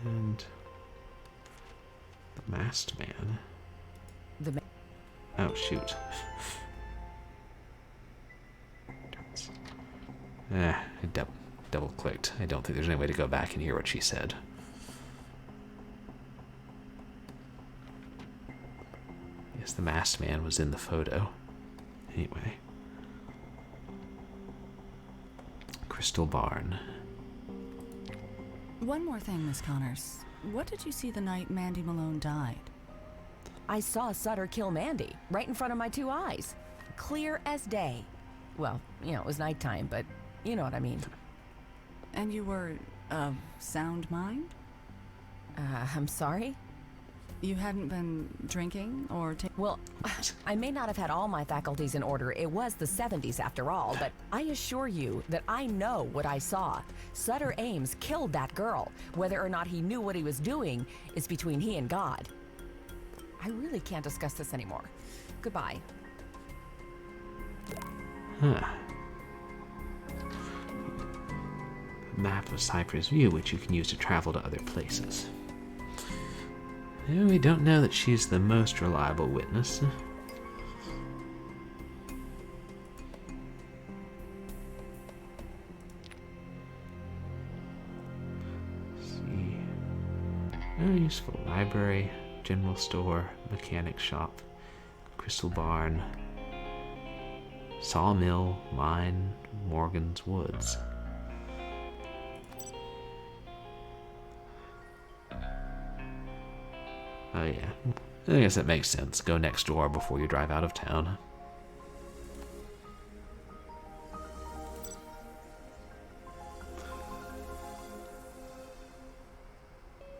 And the masked man. Oh, shoot. I double-clicked. I don't think there's any way to go back and hear what she said. Yes, the masked man was in the photo. Anyway. Crystal Barn. One more thing, Miss Connors. What did you see the night Mandy Malone died? I saw Sutter kill Mandy right in front of my 2 eyes. Clear as day. Well, it was nighttime, but you know what I mean. And you were of sound mind? I'm sorry? You hadn't been drinking or Well, I may not have had all my faculties in order. It was the 70s after all, but I assure you that I know what I saw. Sutter Ames killed that girl. Whether or not he knew what he was doing is between he and God. I really can't discuss this anymore. Goodbye. Huh. Map of Cypress View, which you can use to travel to other places. We don't know that she's the most reliable witness. Let's see. Useful library, general store, mechanic shop, crystal barn, sawmill, mine, Morgan's Woods. Oh yeah, I guess that makes sense. Go next door before you drive out of town.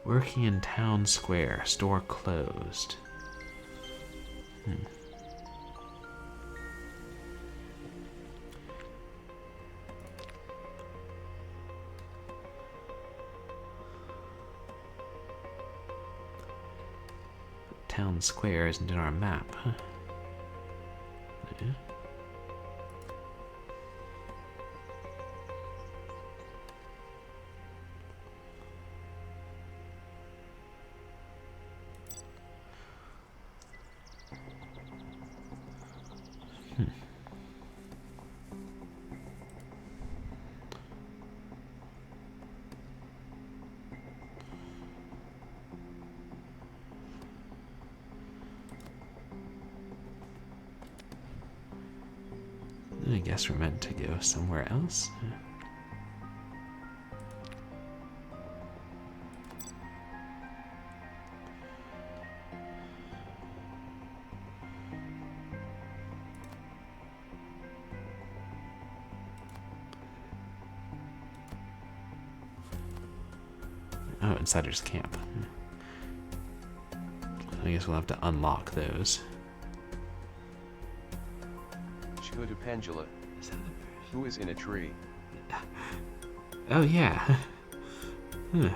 Working in town square, store closed. Town square isn't in our map, huh? Yeah. I guess we're meant to go somewhere else. Oh, Insider's Camp. I guess we'll have to unlock those. Pendula, who is in a tree. Oh yeah. Huh.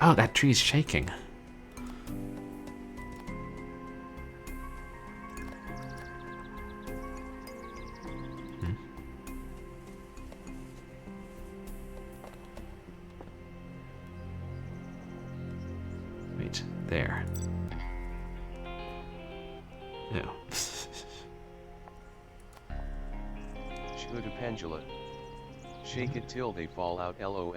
Oh, that tree's shaking. Wait, there. No. Should a pendula. Shake it till they fall out, lol.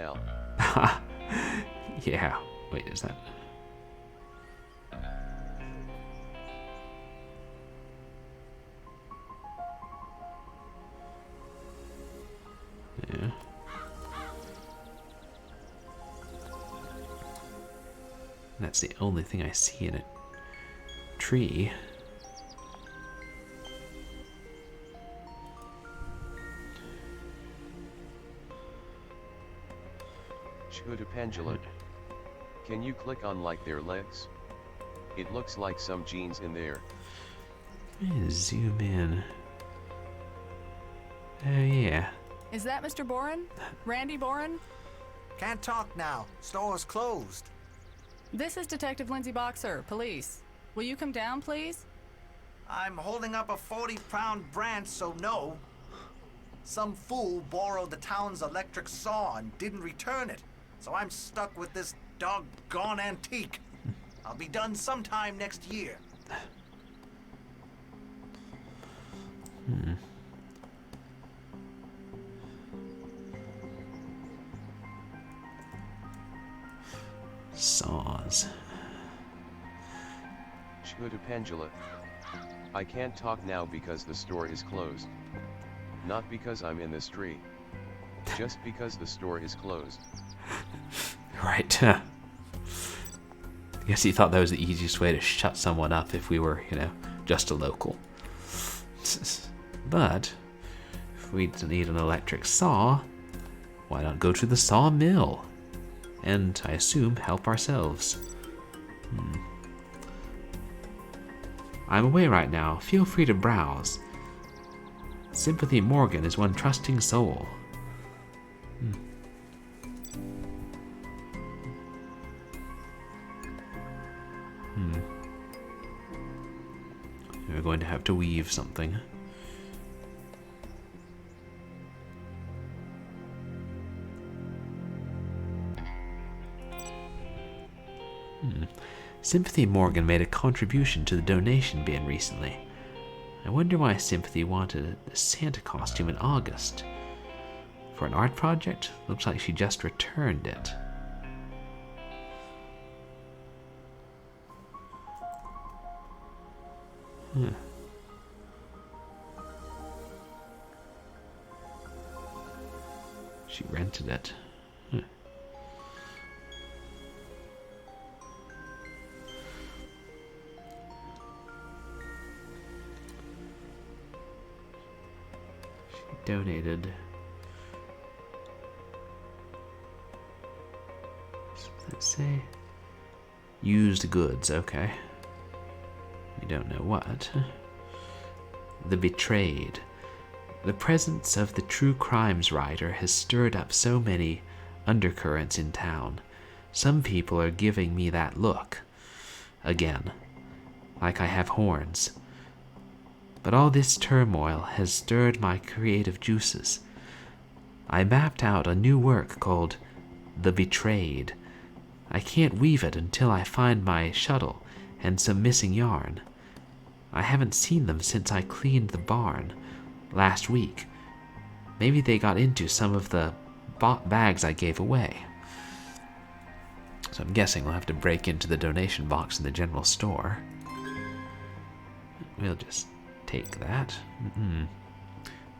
Yeah. Wait, is that... Yeah. That's the only thing I see in a tree. Should a pendula. Can you click on like their legs? It looks like some jeans in there. Let me zoom in. Oh, yeah. Is that Mr. Boren? Randy Boren? Can't talk now. Store's closed. This is Detective Lindsay Boxer, police. Will you come down, please? I'm holding up a 40-pound branch, so no. Some fool borrowed the town's electric saw and didn't return it. So I'm stuck with this doggone antique. I'll be done sometime next year. Saws. Should a pendula. I can't talk now because the store is closed. Not because I'm in this tree. Just because the store is closed. Right. I guess he thought that was the easiest way to shut someone up if we were, just a local. But if we need an electric saw, why not go to the sawmill? And, I assume, help ourselves. I'm away right now. Feel free to browse. Sympathy Morgan is one trusting soul. We're going to have to weave something. Sympathy Morgan made a contribution to the donation bin recently. I wonder why Sympathy wanted a Santa costume in August. For an art project? Looks like she just returned it. She rented it. Donated. Let's say used goods, okay. We don't know what. The Betrayed. The presence of the true crimes writer has stirred up so many undercurrents in town. Some people are giving me that look. Again. Like I have horns. But all this turmoil has stirred my creative juices. I mapped out a new work called The Betrayed. I can't weave it until I find my shuttle and some missing yarn. I haven't seen them since I cleaned the barn last week. Maybe they got into some of the bags I gave away. So I'm guessing we'll have to break into the donation box in the general store. We'll just take that.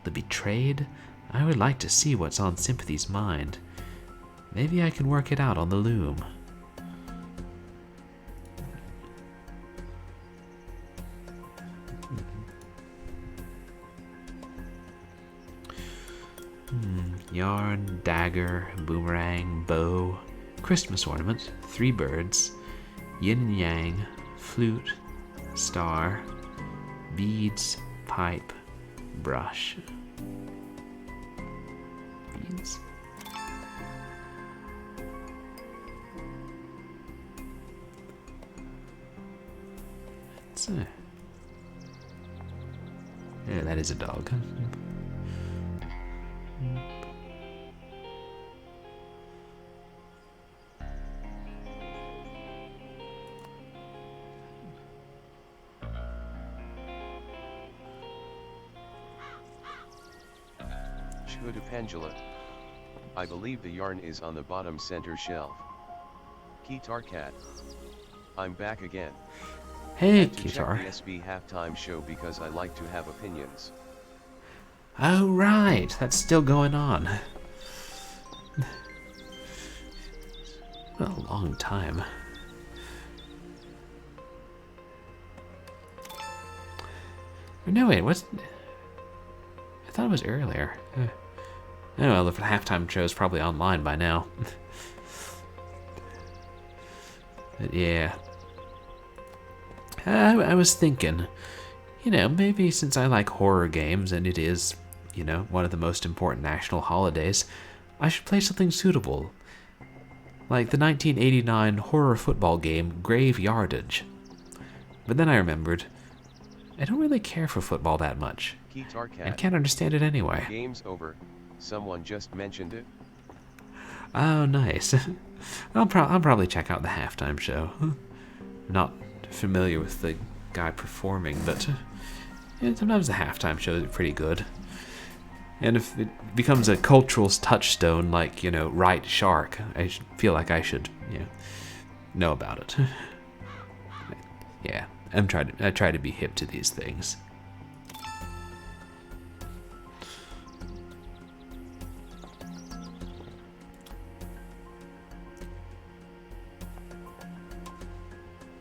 The Betrayed? I would like to see what's on Sympathy's mind. Maybe I can work it out on the loom. Yarn, dagger, boomerang, bow, Christmas ornament, 3 birds, yin and yang, flute, star, beads, pipe, brush. Beads. That's yeah, that is a dog. Pendula. I believe the yarn is on the bottom center shelf. Guitar Cat. I'm back again. Hey, to Guitar. check the SB halftime show because I like to have opinions. Oh, right. That's still going on. A long time. No, wait, what's... I thought it was earlier. Oh, well, the halftime show is probably online by now. But yeah. I was thinking, you know, maybe since I like horror games and it is, you know, one of the most important national holidays, I should play something suitable. Like the 1989 horror football game Graveyardage. But then I remembered, I don't really care for football that much. Guitar Cat. And can't understand it anyway. Game's over. Someone just mentioned it. Oh, nice. I'll probably check out the halftime show. Not familiar with the guy performing, but yeah, sometimes the halftime shows are pretty good. And if it becomes a cultural touchstone like, you know, Right Shark, I feel like I should, you know about it. Yeah, I try to be hip to these things.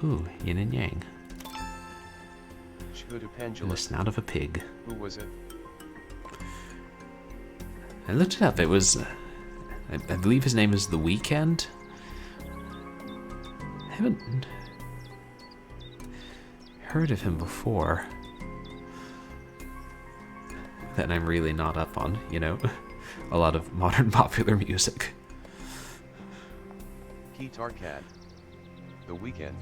Ooh, yin and yang. And the snout of a pig. Who was it? I looked it up. It was, I believe his name is The Weeknd. I haven't heard of him before. That I'm really not up on, you know, a lot of modern popular music. Guitar Cat. The Weeknd.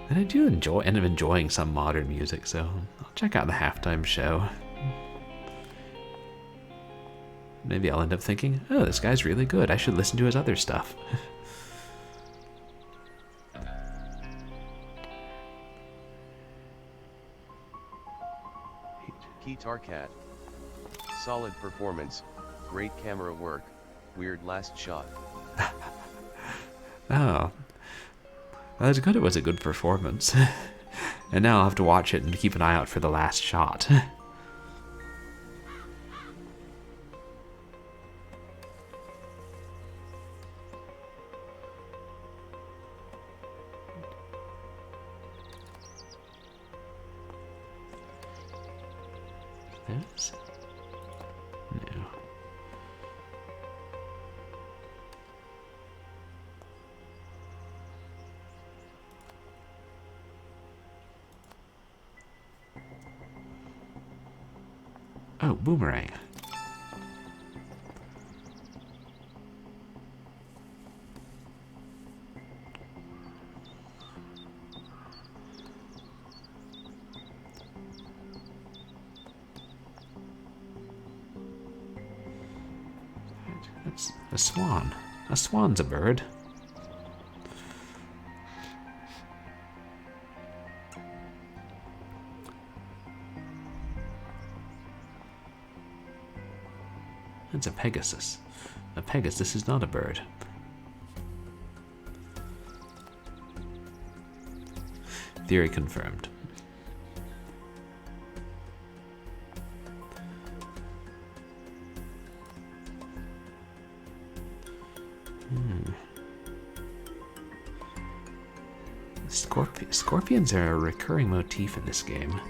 And I do end up enjoying some modern music, so I'll check out the halftime show. Maybe I'll end up thinking, oh, this guy's really good. I should listen to his other stuff. Guitar Cat. Solid performance. Great camera work. Weird last shot. Oh. Well, it's good it was a good performance. And now I'll have to watch it and keep an eye out for the last shot. This? No. Oh, boomerang. That's a swan. A swan's a bird. It's a Pegasus. A Pegasus is not a bird. Theory confirmed. Scorpions are a recurring motif in this game.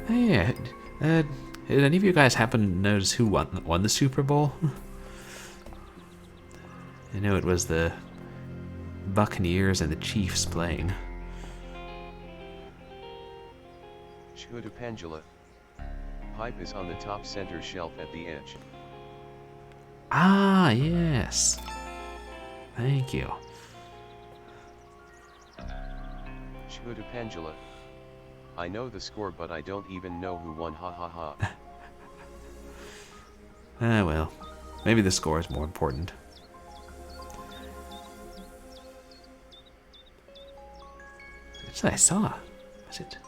Hey, did any of you guys happen to notice who won the Super Bowl? I know it was the Buccaneers and the Chiefs playing. Shhuda Pendula. Pipe is on the top center shelf at the edge. Ah, yes. Thank you. Shhuda Pendula. I know the score, but I don't even know who won. Ha ha ha. Ah, well. Maybe the score is more important. I saw. Was it?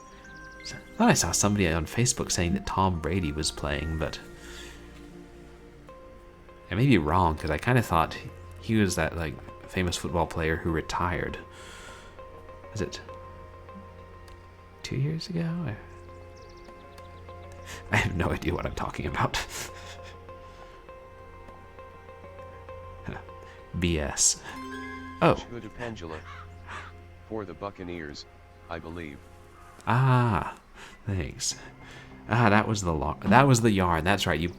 I thought I saw somebody on Facebook saying that Tom Brady was playing, but I may be wrong because I kind of thought he was that like famous football player who retired. Was it 2 years ago? I have no idea what I'm talking about. BS. Oh. Shhuda Pendula. For the Buccaneers, I believe. Ah, thanks. Ah, that was the yarn. That's right. You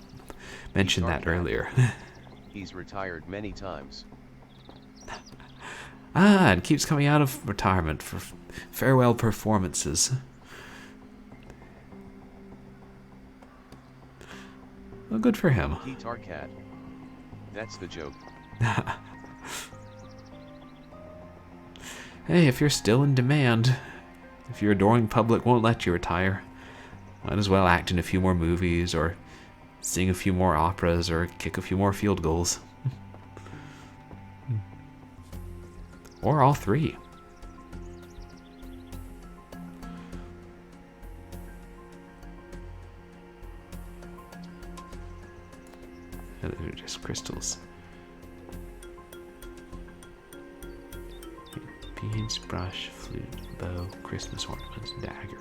mentioned that earlier. He's retired many times. Ah, and keeps coming out of retirement for farewell performances. Well, good for him. Guitar Cat. That's the joke. Hey, if you're still in demand, if your adoring public won't let you retire, might as well act in a few more movies, or sing a few more operas, or kick a few more field goals. Or all three. They're just crystals. Beads, brush, flute, bow, Christmas ornaments, dagger.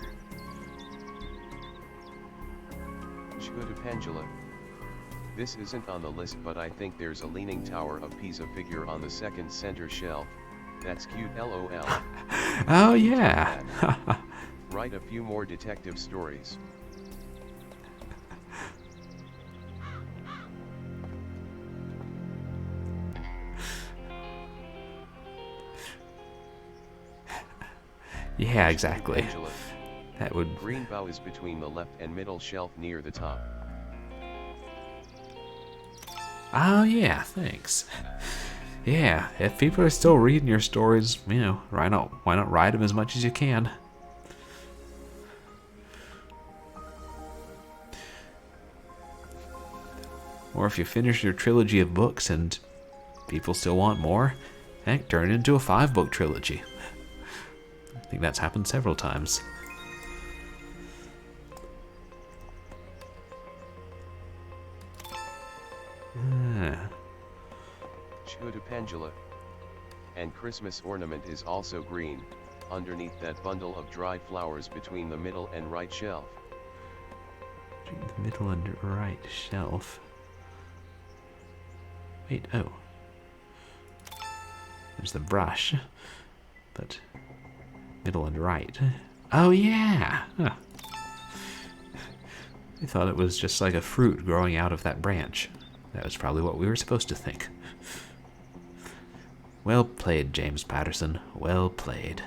Shhuda Pendula. This isn't on the list, but I think there's a leaning Tower of Pisa figure on the second center shelf. That's cute, lol. Oh yeah. Write a few more detective stories. Yeah, exactly. Angela. That would. Green bow is between the left and middle shelf near the top. Oh yeah, thanks. Yeah, if people are still reading your stories, you know, why not write them as much as you can? Or if you finish your trilogy of books and people still want more, heck, turn it into a 5-book trilogy. I think that's happened several times. Shhuda Pendula. And Christmas ornament is also green, underneath that bundle of dried flowers between the middle and right shelf. The middle and right shelf. Wait, oh. There's the brush, but middle and right. Oh yeah! Huh. I thought it was just like a fruit growing out of that branch. That was probably what we were supposed to think. Well played, James Patterson. Well played.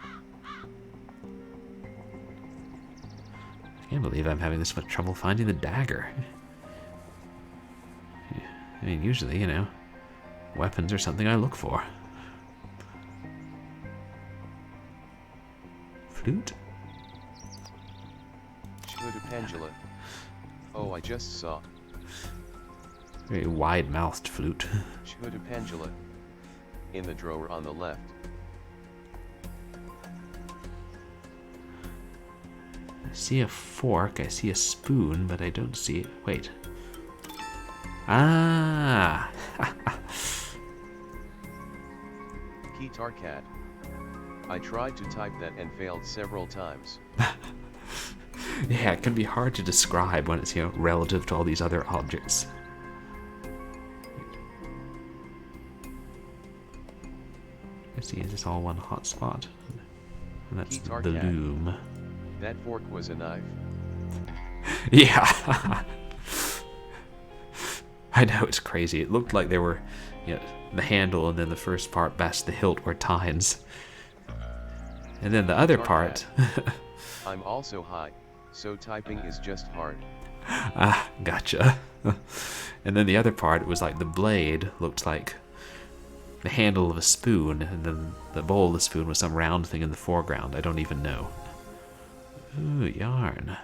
I can't believe I'm having this much trouble finding the dagger. I mean, usually, you know, weapons are something I look for. Flute? Shhuda Pendula. Oh, I just saw. Very wide-mouthed flute. Shhuda Pendula. In the drawer on the left. I see a fork, I see a spoon, but I don't see... Wait. Ah! Guitar Cat. I tried to type that and failed several times. Yeah, it can be hard to describe when it's, you know, relative to all these other objects. I see, is this all one hot spot? And that's Guitar the Cat. loom. That fork was a knife. Yeah. I know, it's crazy. It looked like there were, you know, the handle and then the first part past the hilt were tines. And then the other Guitar part. I'm also high, so typing is just hard. Ah, gotcha. And then the other part was like the blade looked like the handle of a spoon, and then the bowl of the spoon was some round thing in the foreground. I don't even know. Ooh, yarn.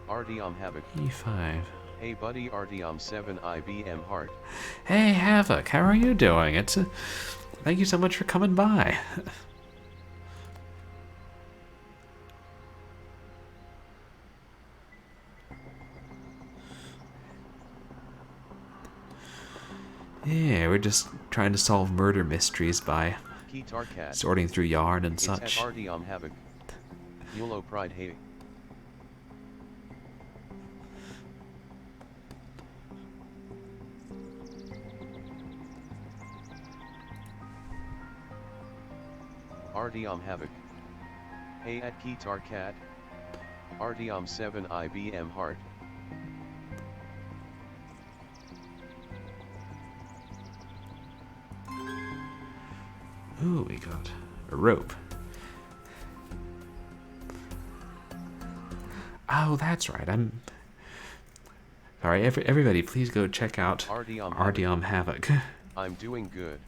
Artyom Havoc. E5. Hey buddy, Artyom 7 IBM Heart. Hey Havoc, how are you doing? Thank you so much for coming by. Yeah, we're just trying to solve murder mysteries by Guitar Cat. sorting through yarn and It's such. at Artyom Havoc. YOLO Pride Hey. Artyom Havoc. Hey at Guitar Cat. Artyom 7 IBM Heart. Ooh, we got a rope. Oh, that's right. I'm sorry. Everybody, please go check out Artyom Havoc. I'm doing good.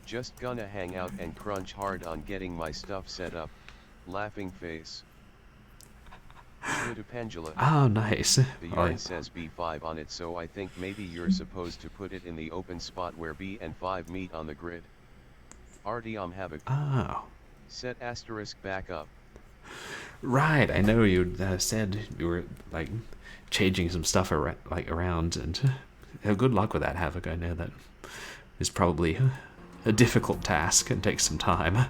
Just gonna hang out and crunch hard on getting my stuff set up. Laughing face. Pendula. Oh, nice. The yarn says B5 on it, so I think maybe you're supposed to put it in the open spot where B and 5 meet on the grid. Artyom Havoc. Oh. Set asterisk back up. Right, I know you said you were like changing some stuff around, and good luck with that, Havoc. I know that is probably a difficult task and takes some time.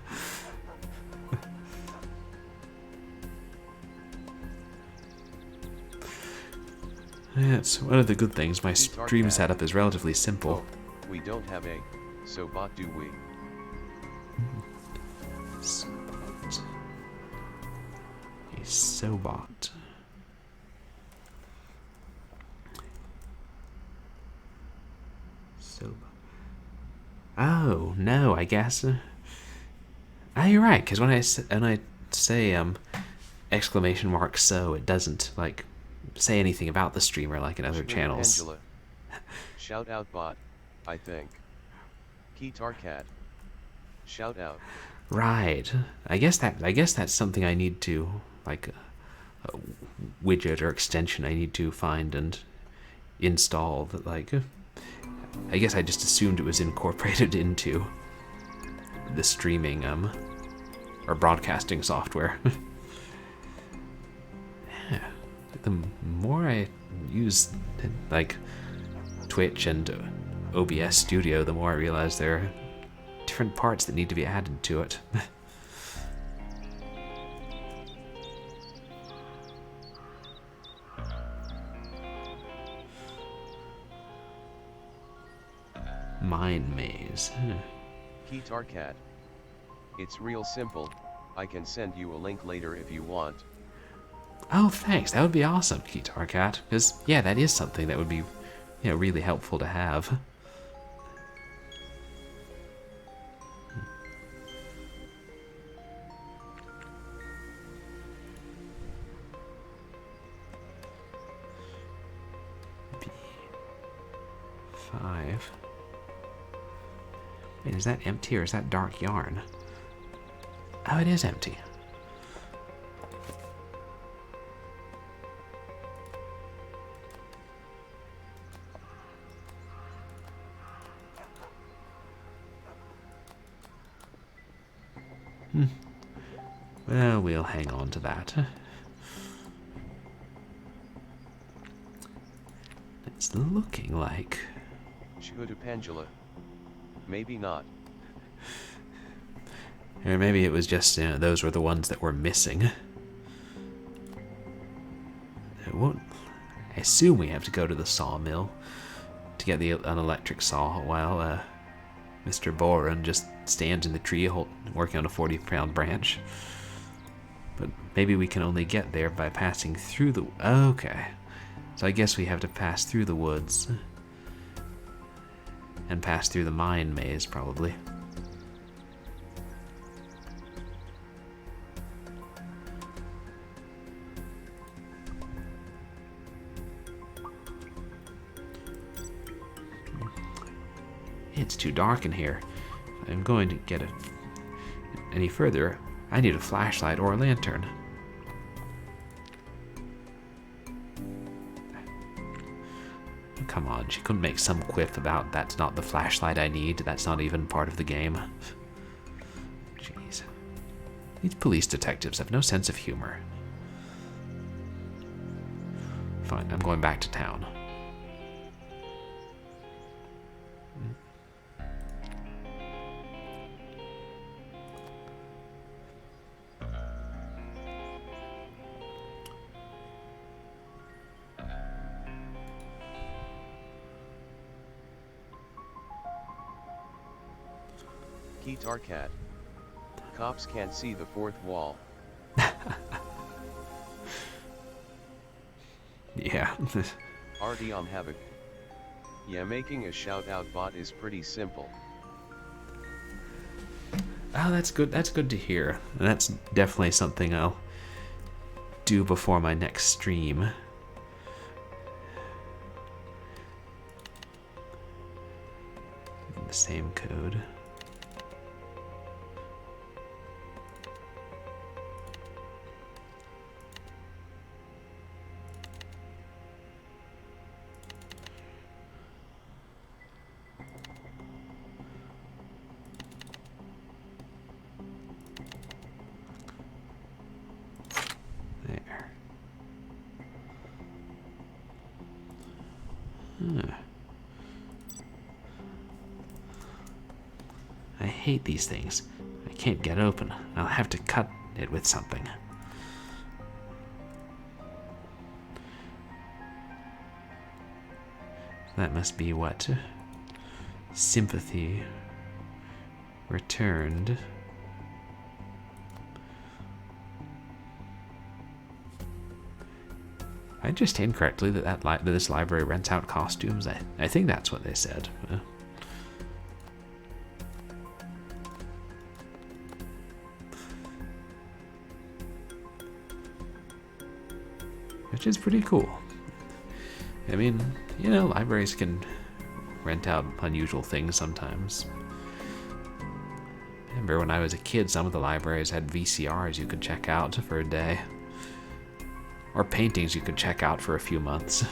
It's one of the good things. My stream setup is relatively simple. Oh, we don't have a so bot, do we? A Sobot. Oh no, I guess. Oh, you're right. Because when I say exclamation mark so, it doesn't like say anything about the streamer like in other channels. Angela. Shout out bot, I think. Guitar Cat. Shout out. Right. I guess that's something I need to like a widget or extension I need to find and install that like I guess I just assumed it was incorporated into the streaming or broadcasting software. Yeah. The more I use like Twitch and OBS Studio, the more I realize there are different parts that need to be added to it. Mind maze. Guitar Cat. It's real simple. I can send you a link later if you want. Oh, thanks. That would be awesome, Guitar Cat. Because, yeah, that is something that would be, really helpful to have. B5. Wait, is that empty or is that dark yarn? Oh, it is empty. Well, we'll hang on to that. It's looking like... Pendula. Maybe not. Or maybe it was just, those were the ones that were missing. I assume we have to go to the sawmill to get an electric saw while Mr. Boren just stands in the tree working on a 40-pound branch. But maybe we can only get there by passing through the... Okay. So I guess we have to pass through the woods. And pass through the mine maze, probably. It's too dark in here. If I'm going to get any further, I need a flashlight or a lantern. Come on, she couldn't make some quip about that's not the flashlight I need, that's not even part of the game. Jeez. These police detectives have no sense of humor. Fine, I'm going back to town. Guitar Cat. Cops can't see the fourth wall. Yeah. Artyom Havoc. Yeah, making a shout-out bot is pretty simple. Oh, that's good. That's good to hear. And that's definitely something I'll do before my next stream. The same code. I hate these things. I can't get open. I'll have to cut it with something. That must be what? Sympathy returned. I understand correctly that this library rents out costumes. I think that's what they said. Which is pretty cool. I mean, you know, libraries can rent out unusual things sometimes. I remember when I was a kid, some of the libraries had VCRs you could check out for a day. Or paintings you could check out for a few months.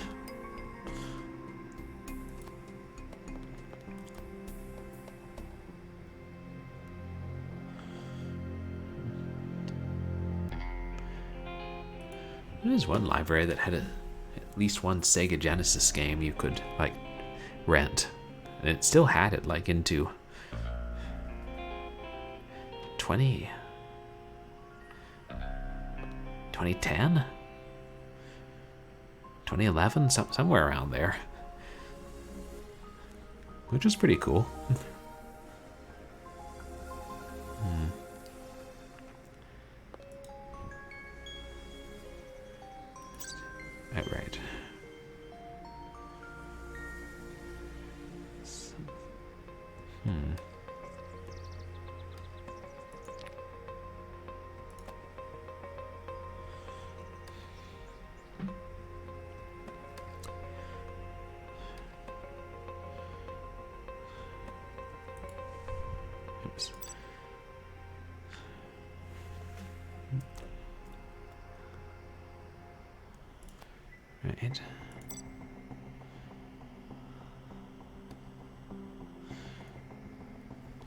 There was one library that had at least one Sega Genesis game you could, like, rent. And it still had it, like, into 2010? 2011? Somewhere around there. Which is pretty cool. Right. Oops. Right.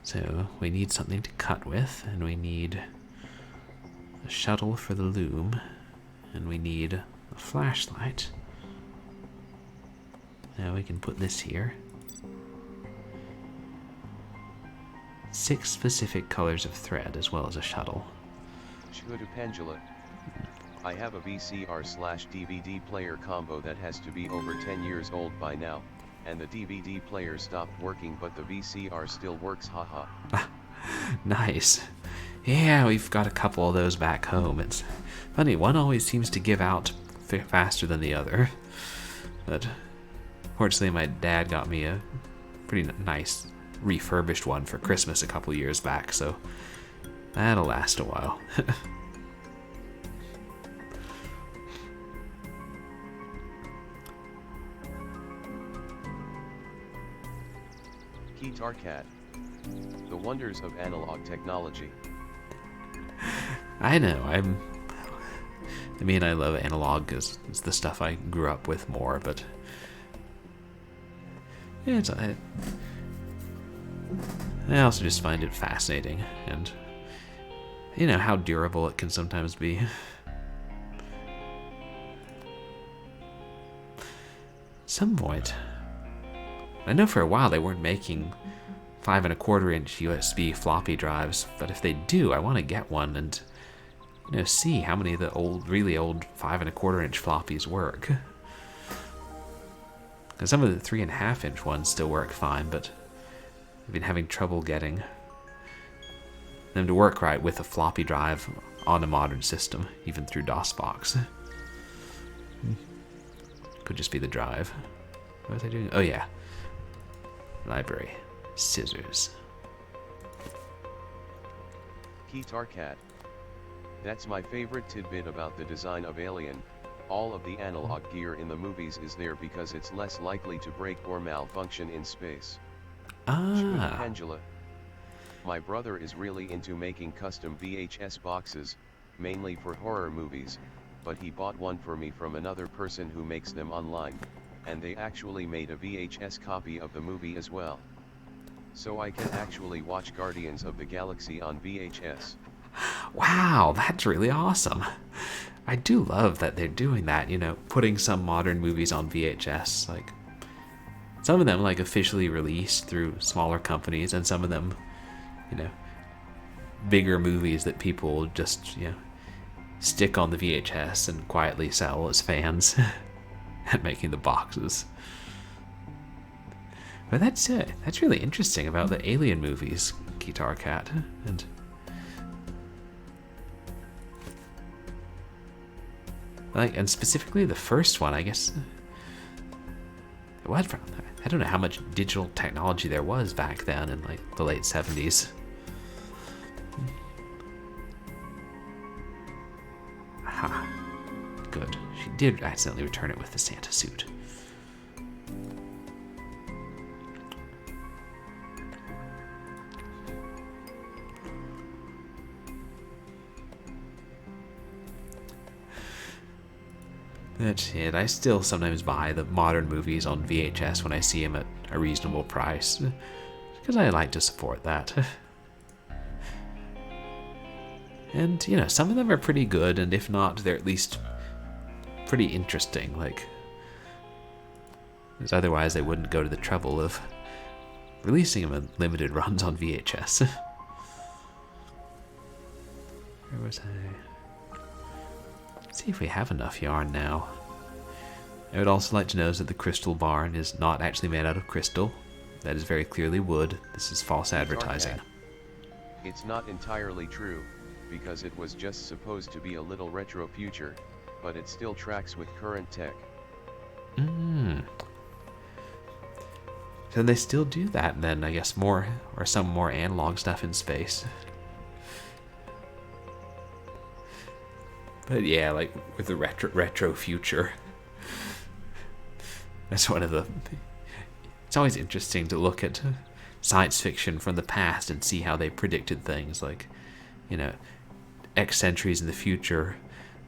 So we need something to cut with, and we need a shuttle for the loom, and we need a flashlight. Now we can put this here. 6 specific colors of thread, as well as a shuttle. Shhuda Pendula. I have a VCR/DVD player combo that has to be over 10 years old by now. and the DVD player stopped working but the VCR still works, haha. Nice. Yeah, we've got a couple of those back home. It's funny, one always seems to give out faster than the other. But fortunately, my dad got me a pretty nice refurbished one for Christmas a couple years back, so that'll last a while. Guitar Cat. The wonders of analog technology. I know, I love analog because it's the stuff I grew up with more, but yeah, I also just find it fascinating, and you know how durable it can sometimes be. Some point. I know for a while they weren't making 5 1/4-inch USB floppy drives, but if they do, I want to get one and see how many of the really old 5 1/4-inch floppies work. And some of the 3 1/2-inch ones still work fine, but I've been having trouble getting them to work right with a floppy drive on a modern system, even through DOSBox. Could just be the drive. What was I doing? Oh yeah. Library. Scissors. Guitar Cat. That's my favorite tidbit about the design of Alien. All of the analog gear in the movies is there because it's less likely to break or malfunction in space. Ah. Angela. My brother is really into making custom VHS boxes, mainly for horror movies, but he bought one for me from another person who makes them online, and they actually made a VHS copy of the movie as well. So I can actually watch Guardians of the Galaxy on VHS. Wow, that's really awesome. I do love that they're doing that, putting some modern movies on VHS. Like, some of them, officially released through smaller companies, and some of them, bigger movies that people just, stick on the VHS and quietly sell as fans and making the boxes. But that's really interesting about the Alien movies, Guitar Cat, and and specifically the first one, I guess. I don't know how much digital technology there was back then in the late 70s. Aha. Good. She did accidentally return it with the Santa suit. That's it. I still sometimes buy the modern movies on VHS when I see them at a reasonable price, because I like to support that. And, some of them are pretty good, and if not, they're at least pretty interesting, because otherwise they wouldn't go to the trouble of releasing them in limited runs on VHS. Where was I? Let's see if we have enough yarn now. I would also like to note that the crystal barn is not actually made out of crystal. That is very clearly wood. This is false advertising. It's not entirely true, because it was just supposed to be a little retro future, but it still tracks with current tech. So they still do that then, I guess, more, or some more analog stuff in space. But yeah, with the retro future. That's one of the... It's always interesting to look at science fiction from the past and see how they predicted things. X centuries in the future,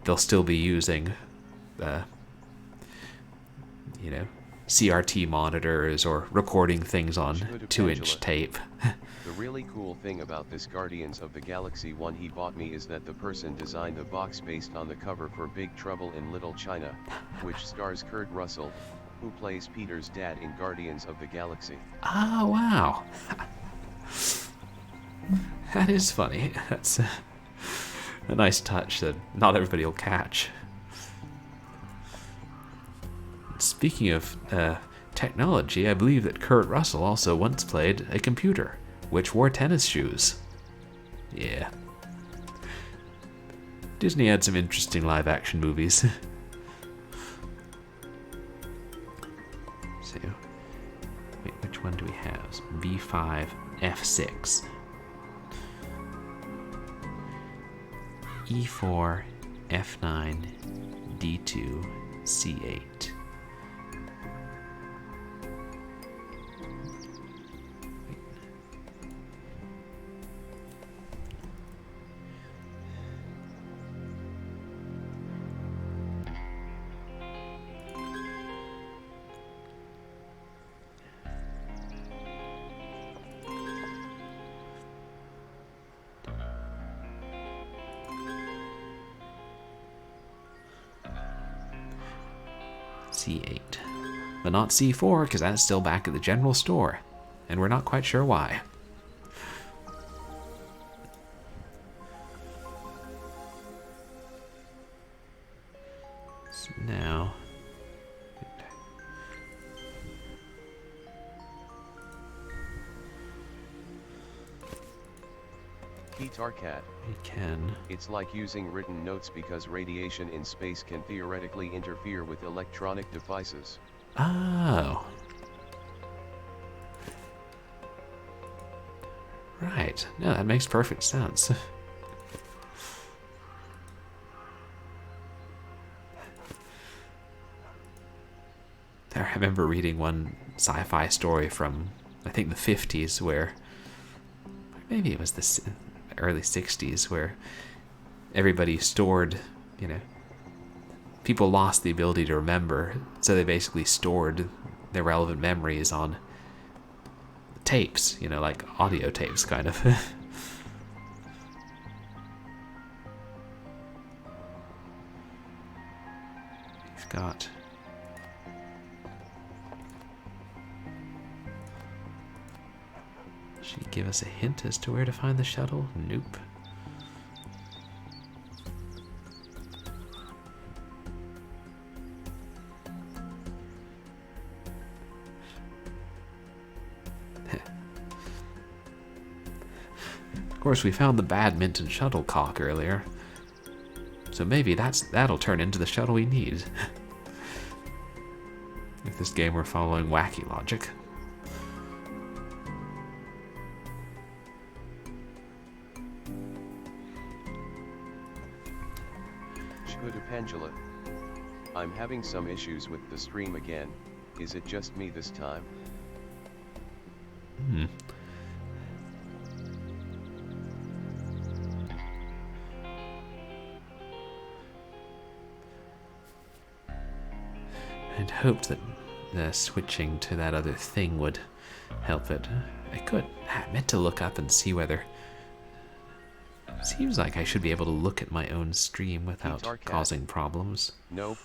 they'll still be using, CRT monitors or recording things on 2-inch tape. The really cool thing about this Guardians of the Galaxy one he bought me is that the person designed the box based on the cover for Big Trouble in Little China, which stars Kurt Russell, who plays Peter's dad in Guardians of the Galaxy. Oh, wow. That is funny. That's a nice touch that not everybody will catch. Speaking of technology, I believe that Kurt Russell also once played a computer, which wore tennis shoes. Yeah. Disney had some interesting live-action movies. So, wait, which one do we have? B5, F6. E4, F9, D2, C8. C8. But not C4, because that's still back at the general store. And we're not quite sure why. So now... Guitar Cat. we can... It's like using written notes because radiation in space can theoretically interfere with electronic devices. Oh. Right. No, that makes perfect sense. I remember reading one sci-fi story from, I think, the 50s, where maybe it was the early 60s, where everybody stored, you know, people lost the ability to remember, so they basically stored their relevant memories on tapes, you know, like audio tapes, kind of. We've got... Should he give us a hint as to where to find the shuttle? Nope. Of course, we found the badminton shuttlecock earlier, so maybe that'll turn into the shuttle we need. If this game were following wacky logic. Angela. I'm having some issues with the stream again. Is it just me this time? I'd hoped that switching to that other thing would help it. I meant to look up and see whether... Seems like I should be able to look at my own stream without causing problems. Nope,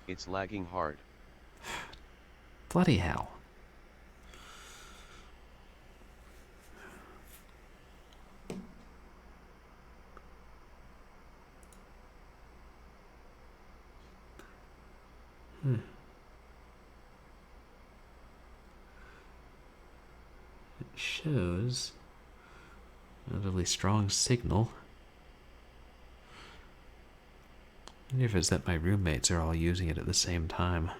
it's lagging hard. Bloody hell. It shows a relatively strong signal. I wonder if it's that my roommates are all using it at the same time.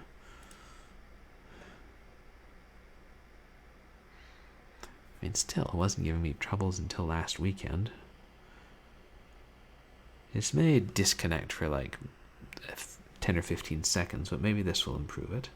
I mean, still, it wasn't giving me troubles until last weekend. This may disconnect for like 10 or 15 seconds, but maybe this will improve it.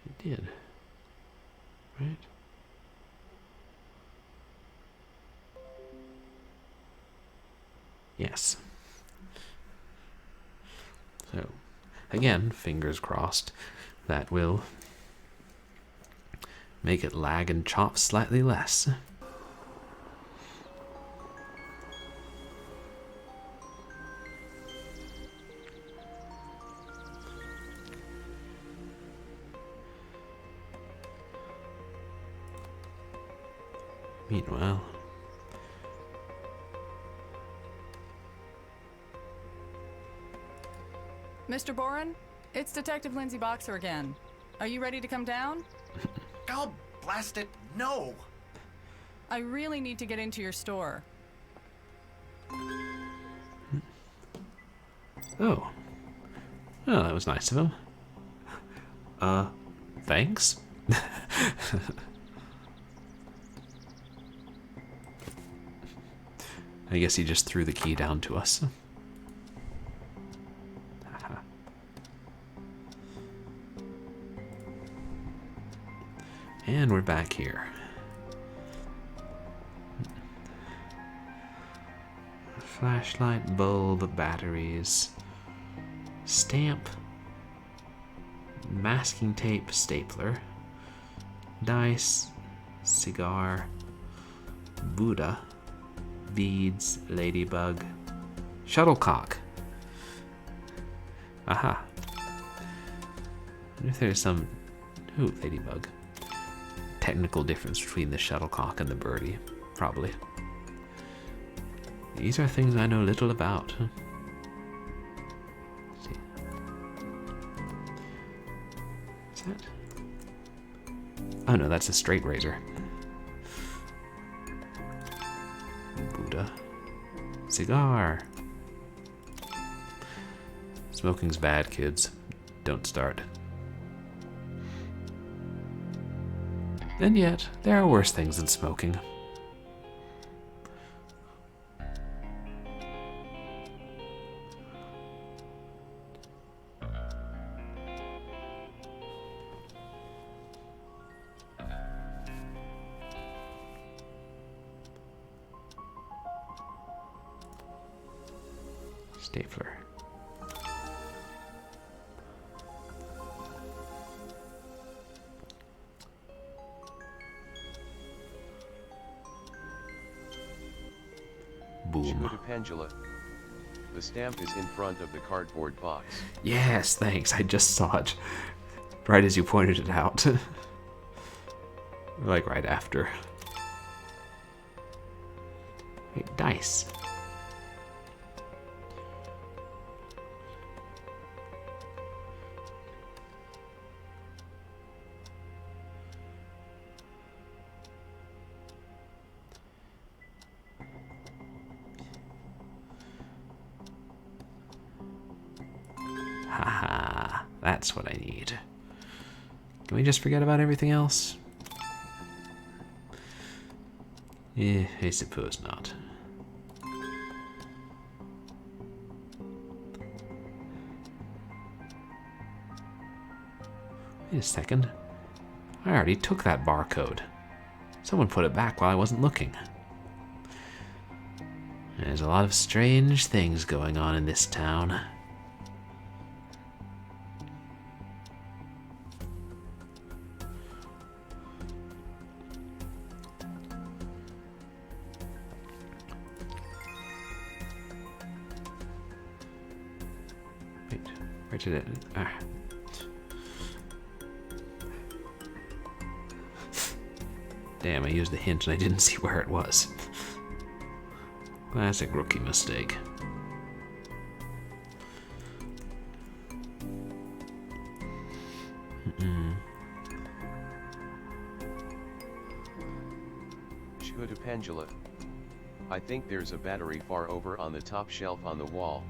It did. Right? Yes. So, again, fingers crossed, that will make it lag and chop slightly less. Meanwhile, Mr. Boren, it's Detective Lindsay Boxer again. Are you ready to come down? God blast it, no! I really need to get into your store. oh. Oh, that was nice of him. Thanks? I guess he just threw the key down to us. And we're back here. Flashlight, bulb, batteries, stamp, masking tape, stapler, dice, cigar, Buddha, beads, ladybug, shuttlecock. Aha. I wonder if there's some... Ooh, ladybug. Technical difference between the shuttlecock and the birdie. Probably. These are things I know little about. Let's see. Is that... Oh no, that's a straight razor. Buddha. Cigar. Smoking's bad, kids. Don't start. And yet, there are worse things than smoking. Stapler. Boom. Pendula. The stamp is in front of the cardboard box. Yes, thanks. I just saw it. Right as you pointed it out. Like right after. Wait, dice. Haha, that's what I need. Can we just forget about everything else? Yeah, I suppose not. Wait a second. I already took that barcode. Someone put it back while I wasn't looking. There's a lot of strange things going on in this town. Wait, where did it? Ah. Damn, I used the hint and I didn't see where it was. Classic rookie mistake. Pendula. I think there's a battery far over on the top shelf on the wall.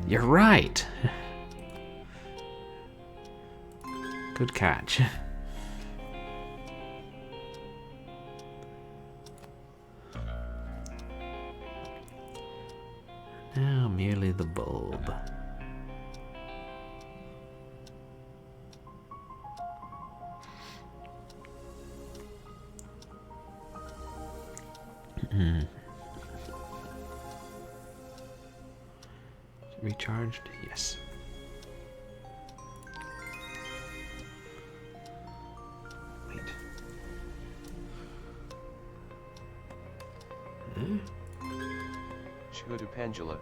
You're right. Good catch. the bulb. Recharged? Yes. Wait. Pendula.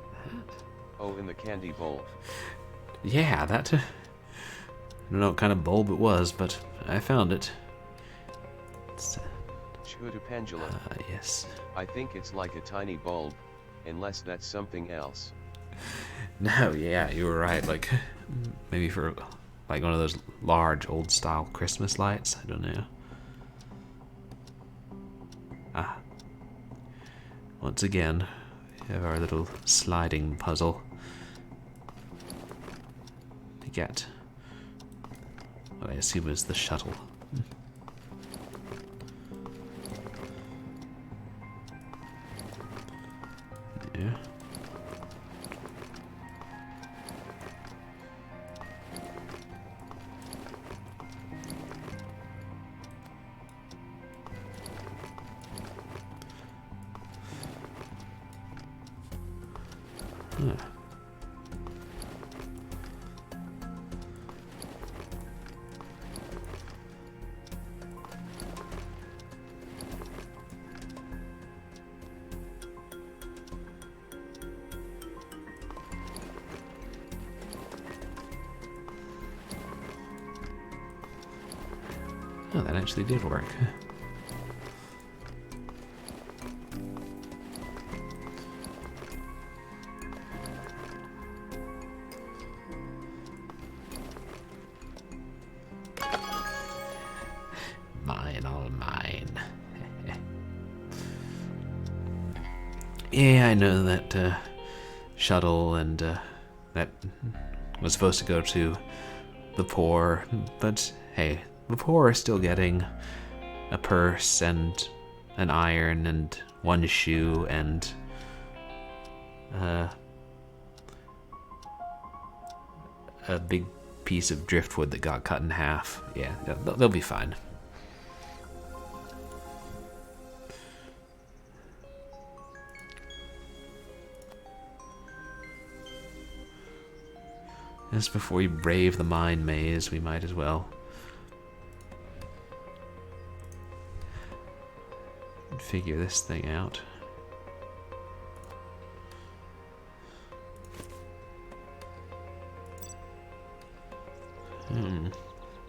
Oh, in the candy bowl. Yeah, that... I don't know what kind of bulb it was, but I found it. It's, Pendula. yes. I think it's like a tiny bulb, unless that's something else. No, yeah, you were right. Like, maybe for like one of those large old-style Christmas lights. I don't know. Ah. Once again, we have our little sliding puzzle to get what I assume is the shuttle. Yeah. Huh. Oh, that actually did work. Mine, all mine. Yeah, I know that shuttle and that was supposed to go to the poor, but hey, the poor are still getting a purse and an iron and one shoe and a big piece of driftwood that got cut in half. Yeah, they'll be fine. Just before we brave the mine maze, we might as well figure this thing out.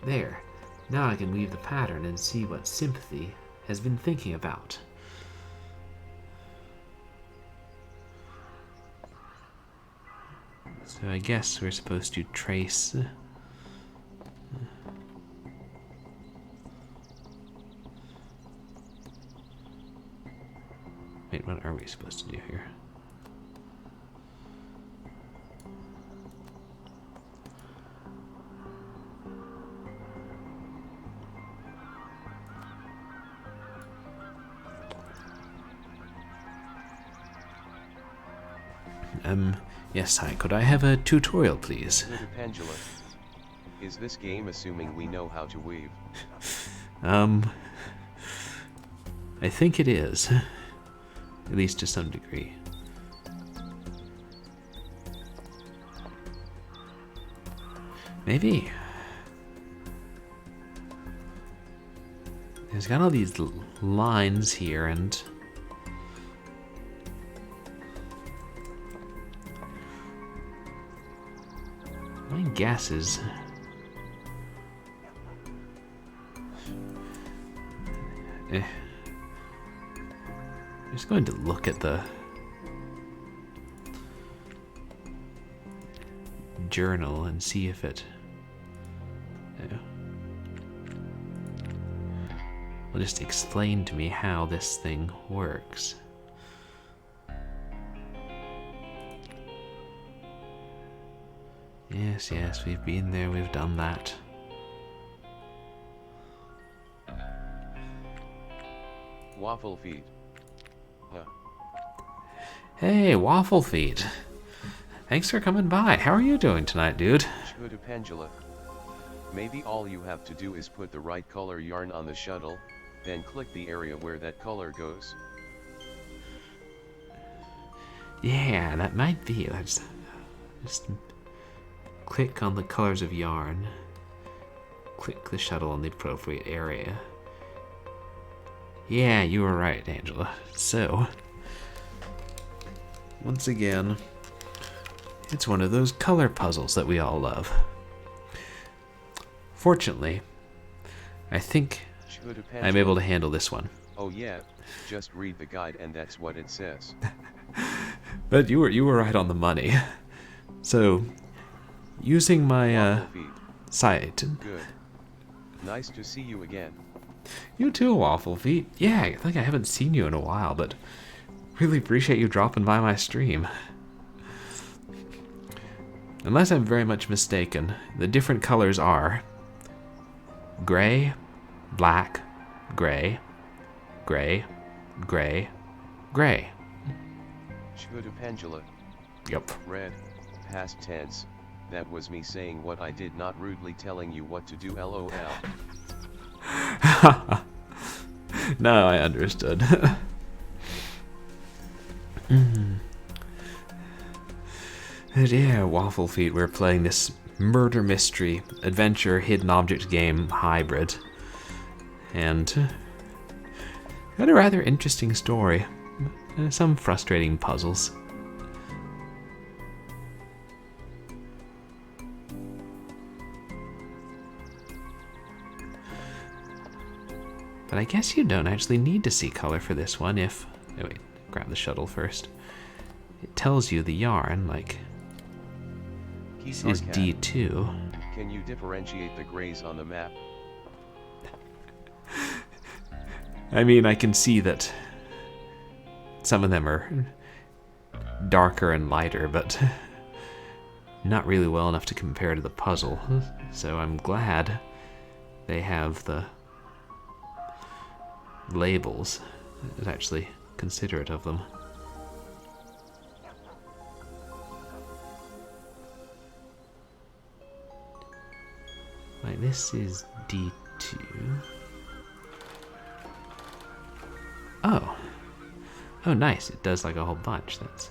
There. Now I can weave the pattern and see what sympathy has been thinking about. So I guess we're supposed to trace... Wait, what are we supposed to do here? Yes, hi, could I have a tutorial, please? Pendula. Is this game assuming we know how to weave? I think it is. At least to some degree. Maybe. There's got all these lines here, and my guess is I'm just going to look at the journal and see if it will just explain to me how this thing works. Yes, we've been there, we've done that. Waffle feet. Huh. Hey, Waffle Feet. Thanks for coming by. How are you doing tonight, dude? Pendula. Maybe all you have to do is put the right color yarn on the shuttle, then click the area where that color goes. Yeah, that might be. Let's just click on the colors of yarn. Click the shuttle in the appropriate area. Yeah, you were right, Angela. So, once again, it's one of those color puzzles that we all love. Fortunately, I think I'm able to handle this one. Oh yeah, just read the guide and that's what it says. But you were right on the money. So, using my site. Good. Nice to see you again. You too, Waffle Feet. Yeah, I think I haven't seen you in a while, but really appreciate you dropping by my stream. Unless I'm very much mistaken, the different colors are gray, black, gray, gray, gray, gray. Pendula. Yep. Red, past tense. That was me saying what I did, not rudely telling you what to do, LOL. No, I understood. But yeah, Waffle Feet, we're playing this murder mystery, adventure, hidden object game hybrid. And got a rather interesting story. Some frustrating puzzles. But I guess you don't actually need to see color for this one if... Oh wait, grab the shuttle first. It tells you the yarn, like... This is D2. Can you differentiate the grays on the map? I mean, I can see that some of them are darker and lighter, but not really well enough to compare to the puzzle. So I'm glad they have the labels. It's actually considerate of them. Like, this is D2. Oh. Oh, nice. It does like a whole bunch. That's...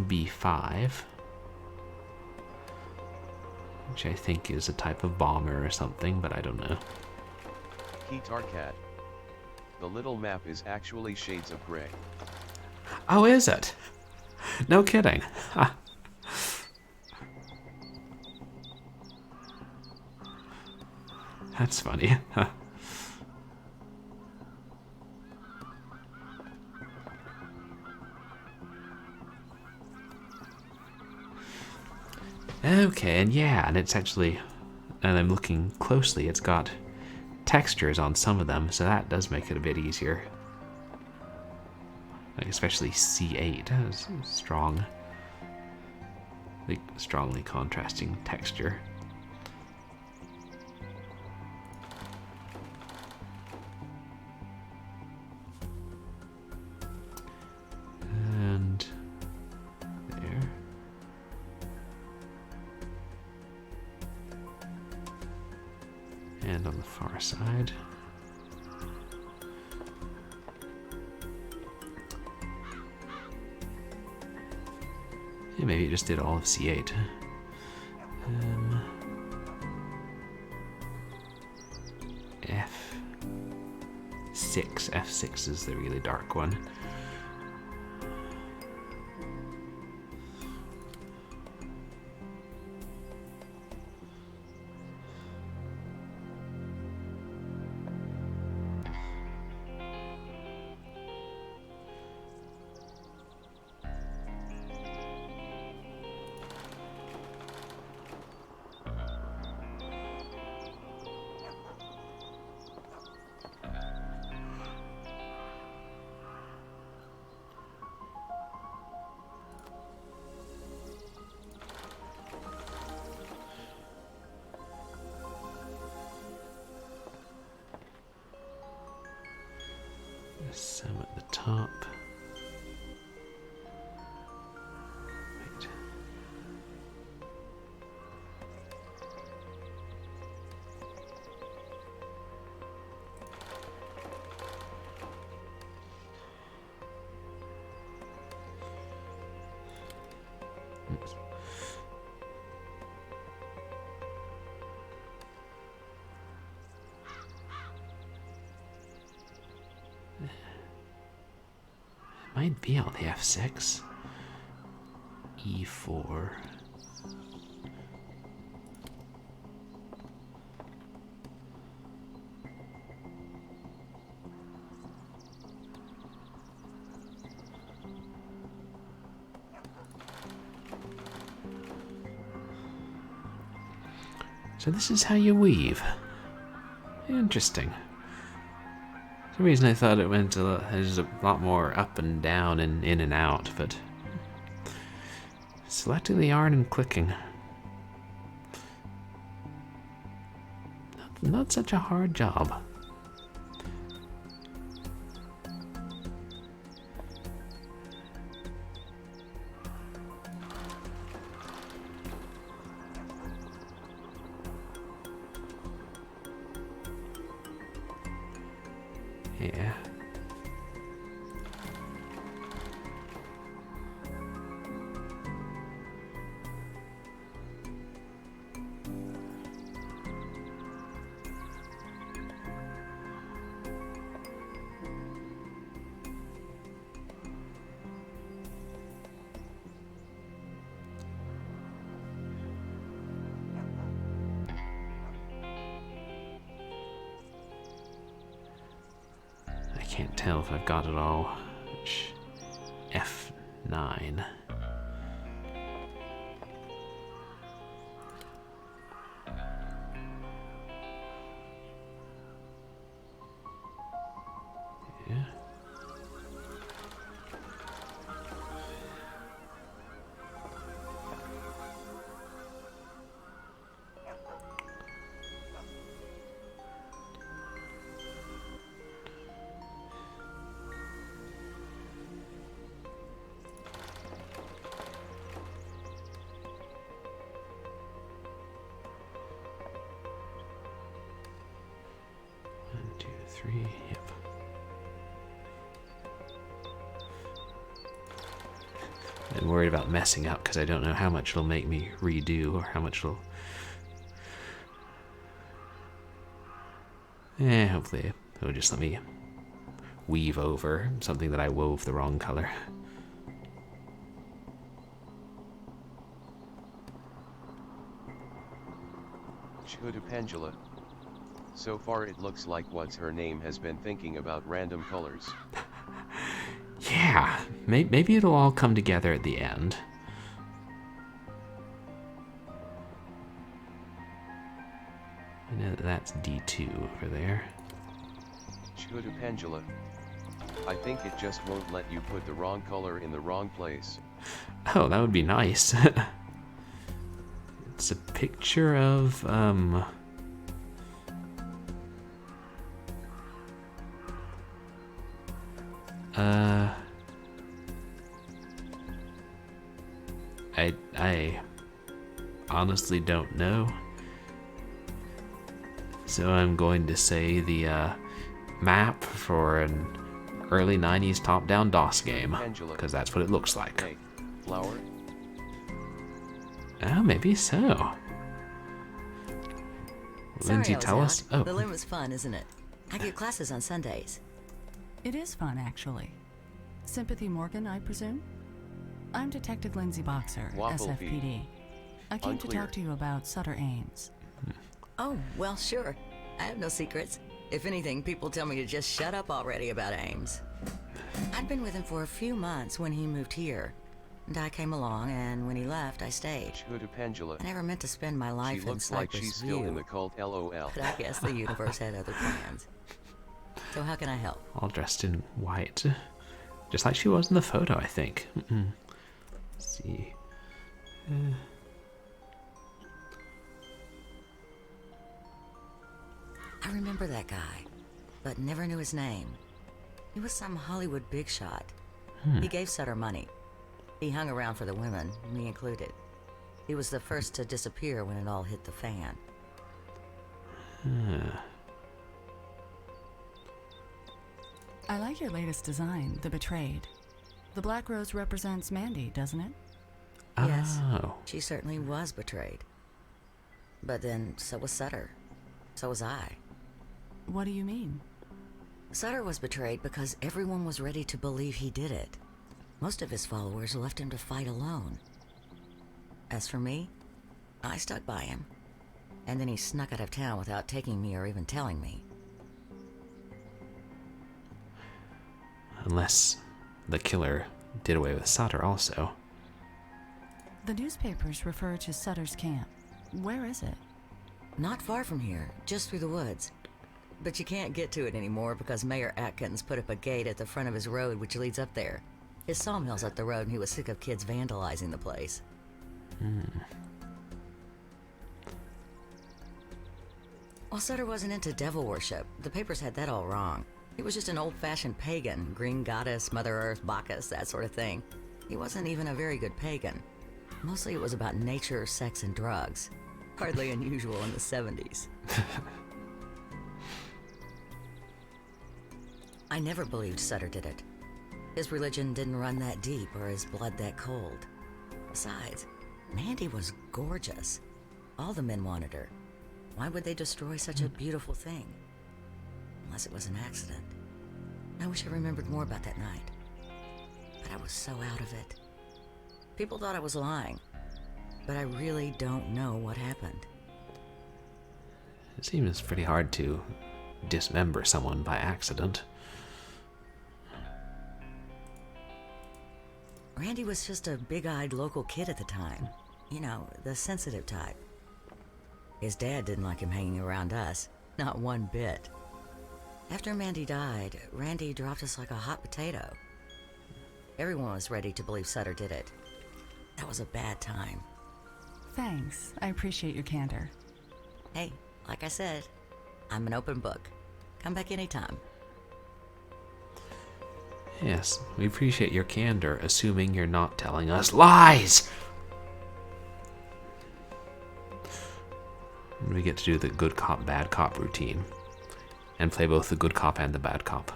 B5. Which I think is a type of bomber or something, but I don't know. Cat. The little map is actually shades of gray. Oh, is it? No kidding. Ha. That's funny. Huh. Okay, and yeah, and it's actually, and I'm looking closely, it's got textures on some of them, so that does make it a bit easier. Like especially C8 has strong, like strongly contrasting texture. And there. And on the far side. Yeah, maybe it just did all of C8. F6. F6 is the really dark one. top. Wait. Oops. Might be on the F6. E4. So this is how you weave. Interesting. For some reason I thought it went there's a lot more up and down and in and out, but selecting the yarn and clicking. Not such a hard job. Yeah. I can't tell if I've got it all. F9. Yeah. One, two, three, yep. I'm worried about messing up because I don't know how much it'll make me redo or how much it'll... hopefully it'll just let me weave over something that I wove the wrong color. Pendula. So far it looks like what's her name has been thinking about random colors. Yeah, maybe it'll all come together at the end. I know that's D2 over there. Pendula. I think it just won't let you put the wrong color in the wrong place. Oh, that would be nice. It's a picture of, I honestly don't know. So I'm going to say the map for an early 90s top-down DOS game, because that's what it looks like. Hey, flower? Oh, maybe so. Lindsay, tell us. Oh, The Loom is fun, isn't it? I give classes on Sundays. It is fun, actually. Sympathy Morgan, I presume? I'm Detective Lindsay Boxer, Waffle SFPD. I came to Unclear. talk to you about Sutter Ames. Oh, well, sure. I have no secrets. If anything, people tell me to just shut up already about Ames. I'd been with him for a few months when he moved here. And I came along, and when he left, I stayed. Pendula. I never meant to spend my She life in looks like Cypress she's still in View, the cult, LOL. but I guess the universe had other plans. So how can I help? all dressed in white. Just like she was in the photo, I think. Let's see. I remember that guy, but never knew his name. He was some Hollywood big shot. He gave Sutter money. He hung around for the women, me included. He was the first to disappear when it all hit the fan. I like your latest design, the Betrayed. The black rose represents Mandy, doesn't it? Yes, Oh. she certainly was betrayed. But then, so was Sutter. So was I. What do you mean? Sutter was betrayed because everyone was ready to believe he did it. Most of his followers left him to fight alone. As for me, I stuck by him. And then he snuck out of town without taking me or even telling me. Unless the killer did away with Sutter also. The newspapers refer to Sutter's camp. Where is it? Not far from here, just through the woods. But you can't get to it anymore because Mayor Atkins put up a gate at the front of his road which leads up there. His sawmill's up the road and he was sick of kids vandalizing the place. Well, Sutter wasn't into devil worship. The papers had that all wrong. He was just an old-fashioned pagan, green goddess, Mother Earth, Bacchus, that sort of thing. He wasn't even a very good pagan. Mostly it was about nature, sex, and drugs. Hardly unusual in the 70s. I never believed Sutter did it. His religion didn't run that deep or his blood that cold. Besides, Mandy was gorgeous. All the men wanted her. Why would they destroy such a beautiful thing? Unless it was an accident. I wish I remembered more about that night. But I was so out of it. People thought I was lying. But I really don't know what happened. It seems pretty hard to dismember someone by accident. Randy was just a big-eyed local kid at the time. You know, the sensitive type. His dad didn't like him hanging around us. Not one bit. After Mandy died, Randy dropped us like a hot potato. Everyone was ready to believe Sutter did it. That was a bad time. Thanks. I appreciate your candor. Hey, like I said, I'm an open book. Come back anytime. Yes, we appreciate your candor, assuming you're not telling us lies! We get to do the good cop, bad cop routine. And play both the good cop and the bad cop.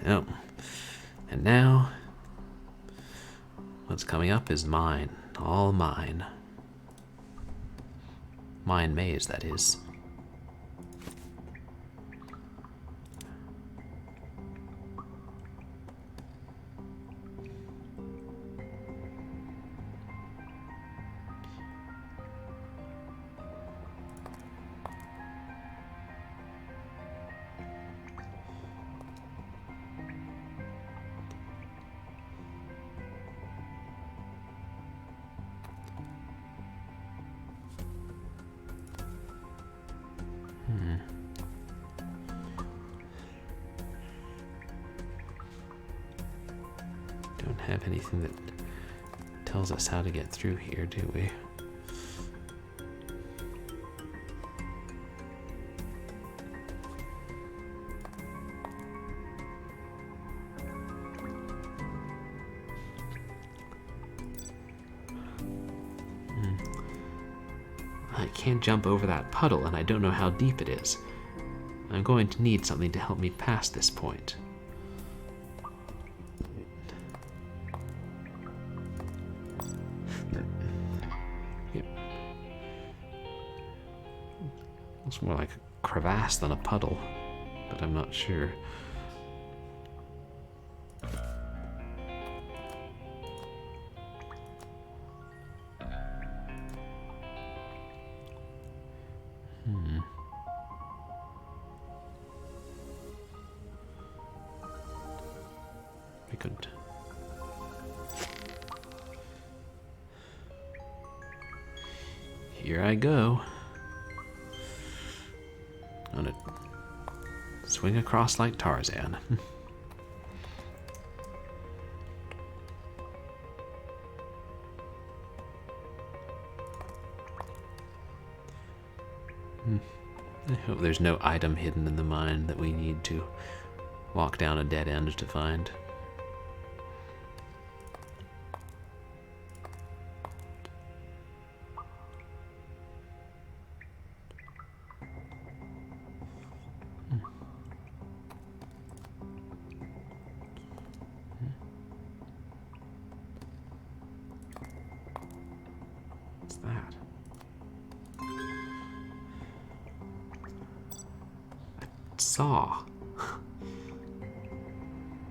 Oh. And now, what's coming up is mine. All mine. Mine maze, that is. Don't have anything that tells us how to get through here, do we? I can't jump over that puddle, and I don't know how deep it is. I'm going to need something to help me past this point. Looks more like a crevasse than a puddle, but I'm not sure. We could. Here I go. I'm gonna swing across like Tarzan. I hope there's no item hidden in the mine that we need to walk down a dead end to find. What's that? A saw.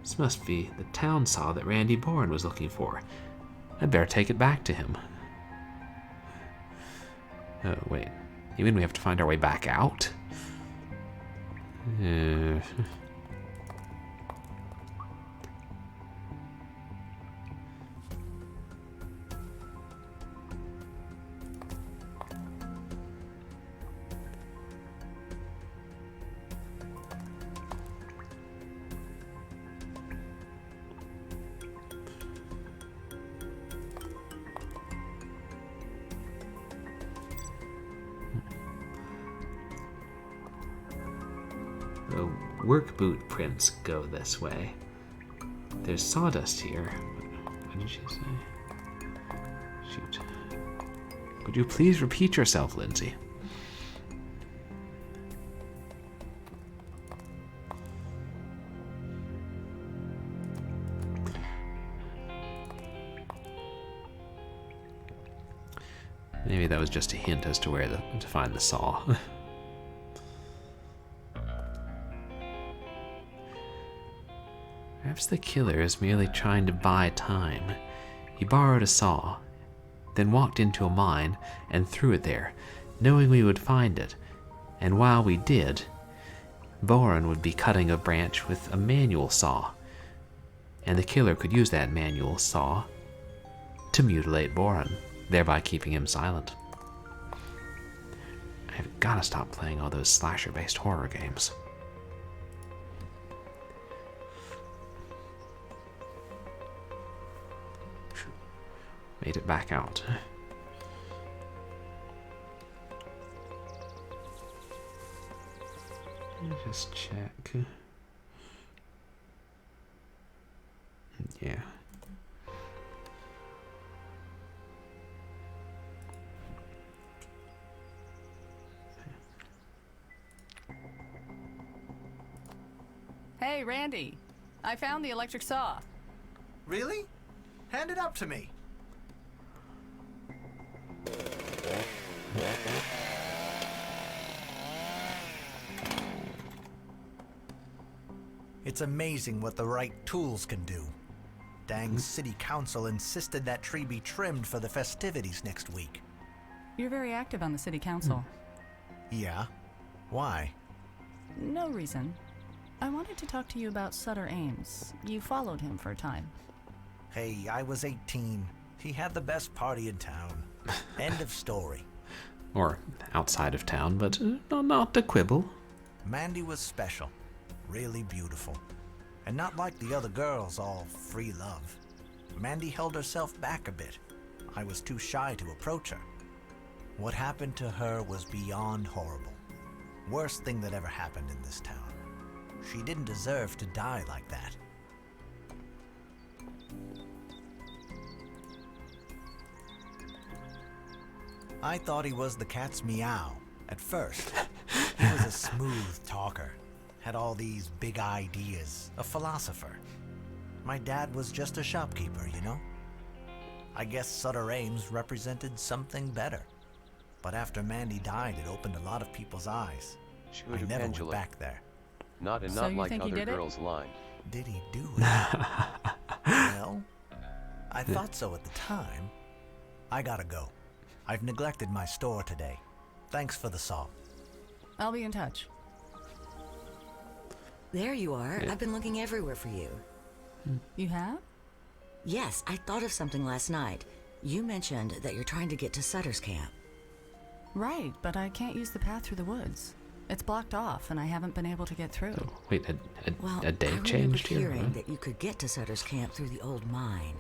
This must be the town saw that Randy Bourne was looking for. I'd better take it back to him. Oh, wait. You mean we have to find our way back out? The work boot prints go this way. There's sawdust here. What did she say? Shoot. Would you please repeat yourself, Lindsay? Maybe that was just a hint as to where to find the saw. Perhaps the killer is merely trying to buy time. He borrowed a saw, then walked into a mine and threw it there, knowing we would find it. And while we did, Boren would be cutting a branch with a manual saw, and the killer could use that manual saw to mutilate Boren, thereby keeping him silent. I've gotta stop playing all those slasher-based horror games. Made it back out. Just check. Yeah. Hey, Randy. I found the electric saw. Really? Hand it up to me. It's amazing what the right tools can do. Dang city council insisted that tree be trimmed for the festivities next week. You're very active on the city council. Yeah? Why? No reason. I wanted to talk to you about Sutter Ames. You followed him for a time. Hey, I was 18. He had the best party in town. End of story. Or outside of town, but not to quibble. Mandy was special. Really beautiful. And not like the other girls, all free love. Mandy held herself back a bit. I was too shy to approach her. What happened to her was beyond horrible. Worst thing that ever happened in this town. She didn't deserve to die like that. I thought he was the cat's meow at first. He was a smooth talker. Had all these big ideas, a philosopher. My dad was just a shopkeeper, you know? I guess Sutter Ames represented something better. But after Mandy died, it opened a lot of people's eyes. I never went back there. Not and So not you like think he other did it? girls' line. Did he do it? Well, I thought so at the time. I gotta go. I've neglected my store today. Thanks for the saw. I'll be in touch. There you are. Yeah. I've been looking everywhere for you. You have? Yes, I thought of something last night. You mentioned that you're trying to get to Sutter's camp. Right, but I can't use the path through the woods. It's blocked off, and I haven't been able to get through. Oh, wait, Well, a day I remember changed here? hearing that you could get to Sutter's camp through the old mine.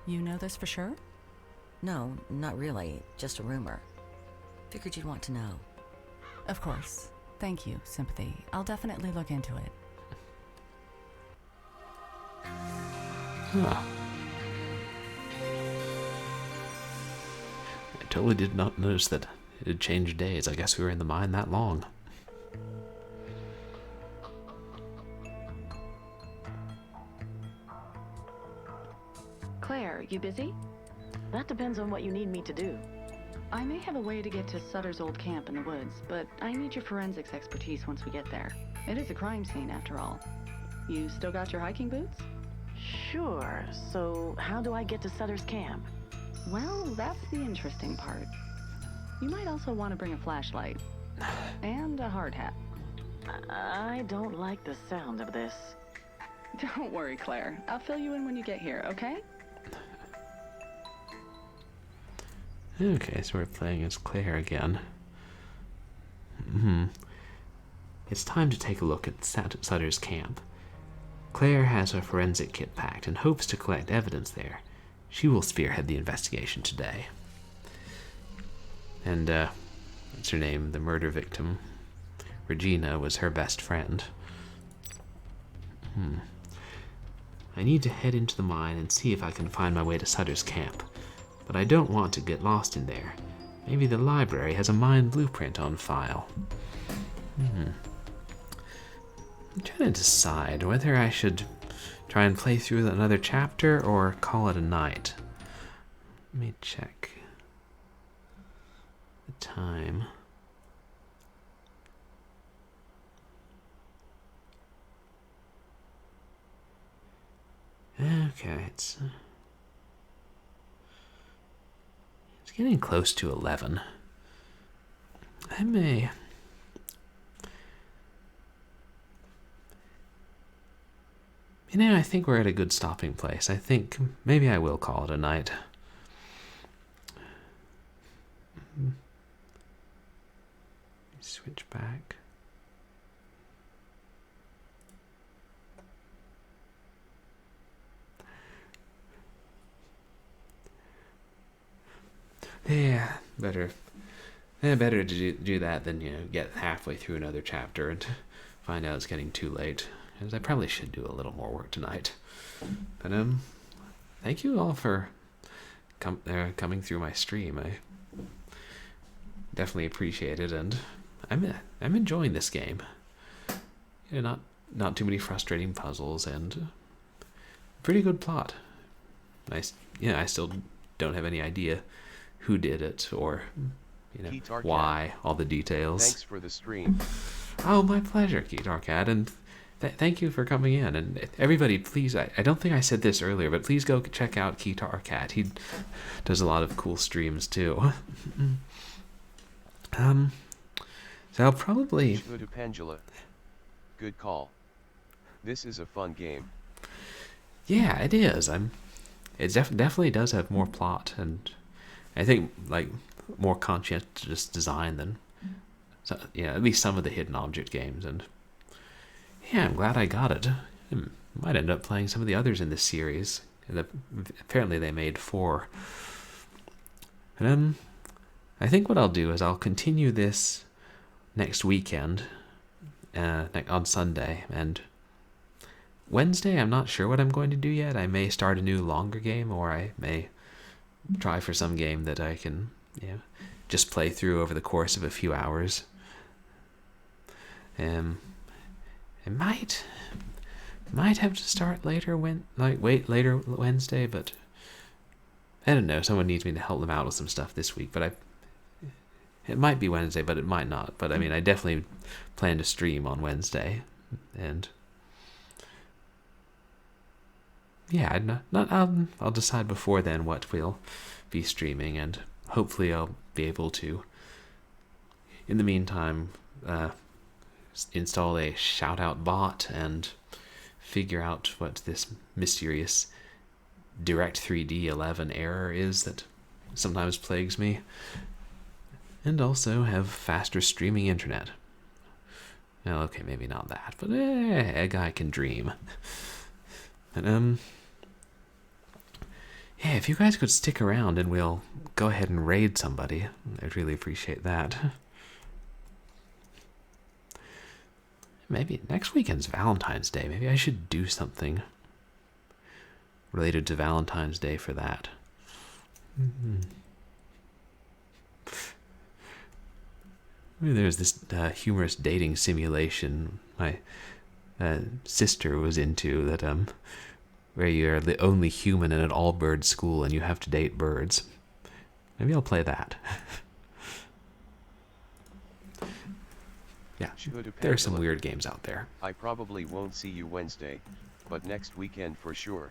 You know this for sure? No, not really. Just a rumor. Figured you'd want to know. Of course. Thank you, Sympathy. I'll definitely look into it. Huh. I totally did not notice that it had changed days. I guess we were in the mine that long. Claire, you busy? That depends on what you need me to do. I may have a way to get to Sutter's old camp in the woods, but I need your forensics expertise once we get there. It is a crime scene, after all. You still got your hiking boots? Sure. So how do I get to Sutter's camp? Well, that's the interesting part. You might also want to bring a flashlight. And a hard hat. I don't like the sound of this. Don't worry, Claire. I'll fill you in when you get here, okay? Okay, so we're playing as Claire again. It's time to take a look at Sutter's camp. Claire has her forensic kit packed and hopes to collect evidence there. She will spearhead the investigation today. And, what's her name? The murder victim, Regina, was her best friend. I need to head into the mine and see if I can find my way to Sutter's camp. But I don't want to get lost in there. Maybe the library has a mine blueprint on file. I'm trying to decide whether I should try and play through another chapter or call it a night. Let me check the time. Okay, it's getting close to 11. I may... You know, I think we're at a good stopping place. I think maybe I will call it a night. Switch back. Yeah, better to do that than, get halfway through another chapter and find out it's getting too late. Because I probably should do a little more work tonight. But thank you all for coming through my stream. I definitely appreciate it, and I'm enjoying this game. Not too many frustrating puzzles and pretty good plot. I still don't have any idea who did it or why, all the details. Thanks for the stream. Oh, my pleasure, Ketarcat, and thank you for coming in. And everybody, please, I don't think I said this earlier, but please go check out Ketarcat. He does a lot of cool streams too. So I'll probably... Pendula. Good call. This is a fun game. Yeah, it is. It definitely does have more plot, and I think more conscientious design than at least some of the hidden object games. And yeah, I'm glad I got it. I might end up playing some of the others in this series. Apparently they made 4. And I think what I'll do is I'll continue this next weekend, on Sunday, and Wednesday I'm not sure what I'm going to do yet. I may start a new longer game, or I may try for some game that I can just play through over the course of a few hours. I might have to start later later Wednesday, but I don't know. Someone needs me to help them out with some stuff this week, but it might be Wednesday, but it might not. But I mean, I definitely plan to stream on Wednesday, and yeah, I'll decide before then what we'll be streaming, and hopefully I'll be able to, in the meantime, install a shout-out bot and figure out what this mysterious Direct3D 11 error is that sometimes plagues me, and also have faster streaming internet. Well, okay, maybe not that, but a guy can dream. And yeah, if you guys could stick around and we'll go ahead and raid somebody, I'd really appreciate that. Maybe next weekend's Valentine's Day. Maybe I should do something related to Valentine's Day for that. There's this humorous dating simulation my sister was into that where you're the only human in an all-bird school and you have to date birds. Maybe I'll play that. Yeah, there are some weird games out there. I probably won't see you Wednesday, but next weekend for sure.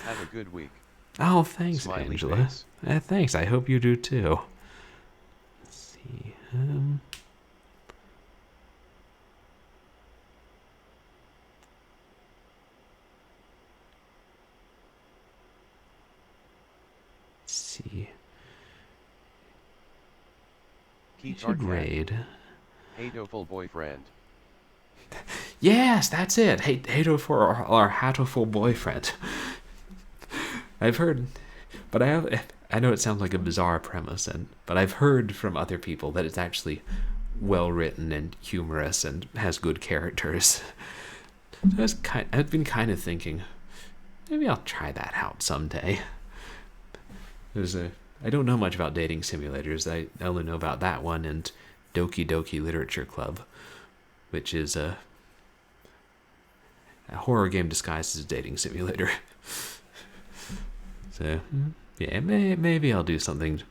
Have a good week. Oh, thanks, Smiley Angela. face. Thanks, I hope you do too. Let's see. Let's see. Keep Should raid. Hateful boyfriend. Yes, that's it. Hato for our hatoful boyfriend. I've heard, but I know it sounds like a bizarre premise, but I've heard from other people that it's actually well written and humorous and has good characters. So I've been kind of thinking, maybe I'll try that out someday. I don't know much about dating simulators. I only know about that one and Doki Doki Literature Club, which is a horror game disguised as a dating simulator. So, yeah, maybe I'll do something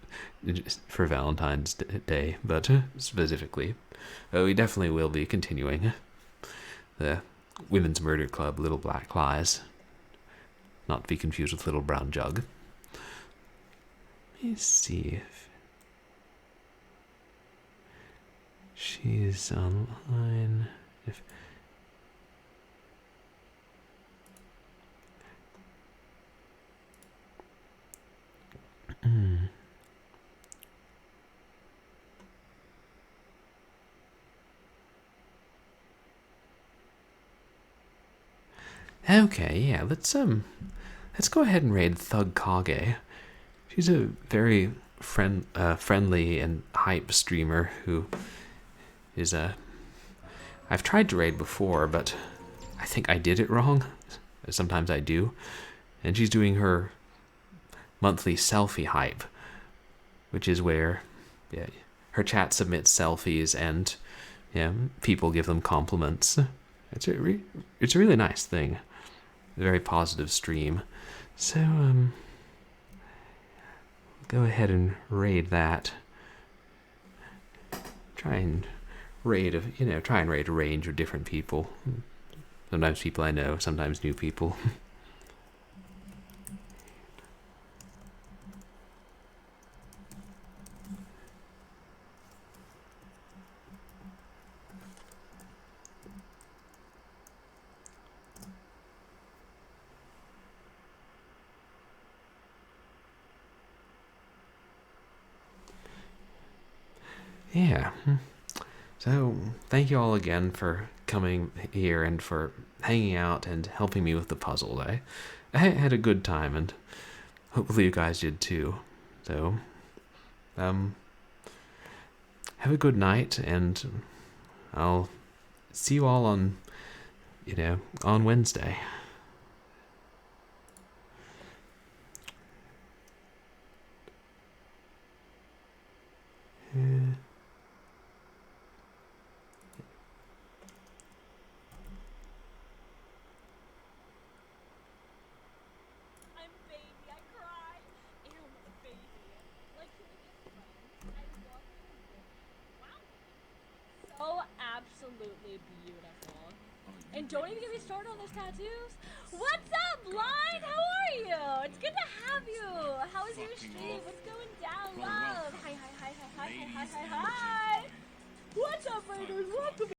for Valentine's Day, but specifically, we definitely will be continuing the Women's Murder Club, Little Black Lies, not to be confused with Little Brown Jug. Let me see if she's online. Okay, yeah, let's go ahead and raid Thug Kage. She's a very friendly and hype streamer who is I've tried to raid before, but I think I did it wrong. Sometimes I do. And she's doing her monthly selfie hype, which is where her chat submits selfies and people give them compliments. It's a really nice thing. A very positive stream. So go ahead and raid that. Try and raid a range of different people. Sometimes people I know, sometimes new people. Yeah. So, thank you all again for coming here and for hanging out and helping me with the puzzle. I had a good time, and hopefully you guys did too. So, have a good night, and I'll see you all on Wednesday. Absolutely beautiful. And don't even get me started on those tattoos. What's up, Blind? How are you? It's good to have you. How is your stream? What's going down, love? Hi. What's up, Raiders? Welcome.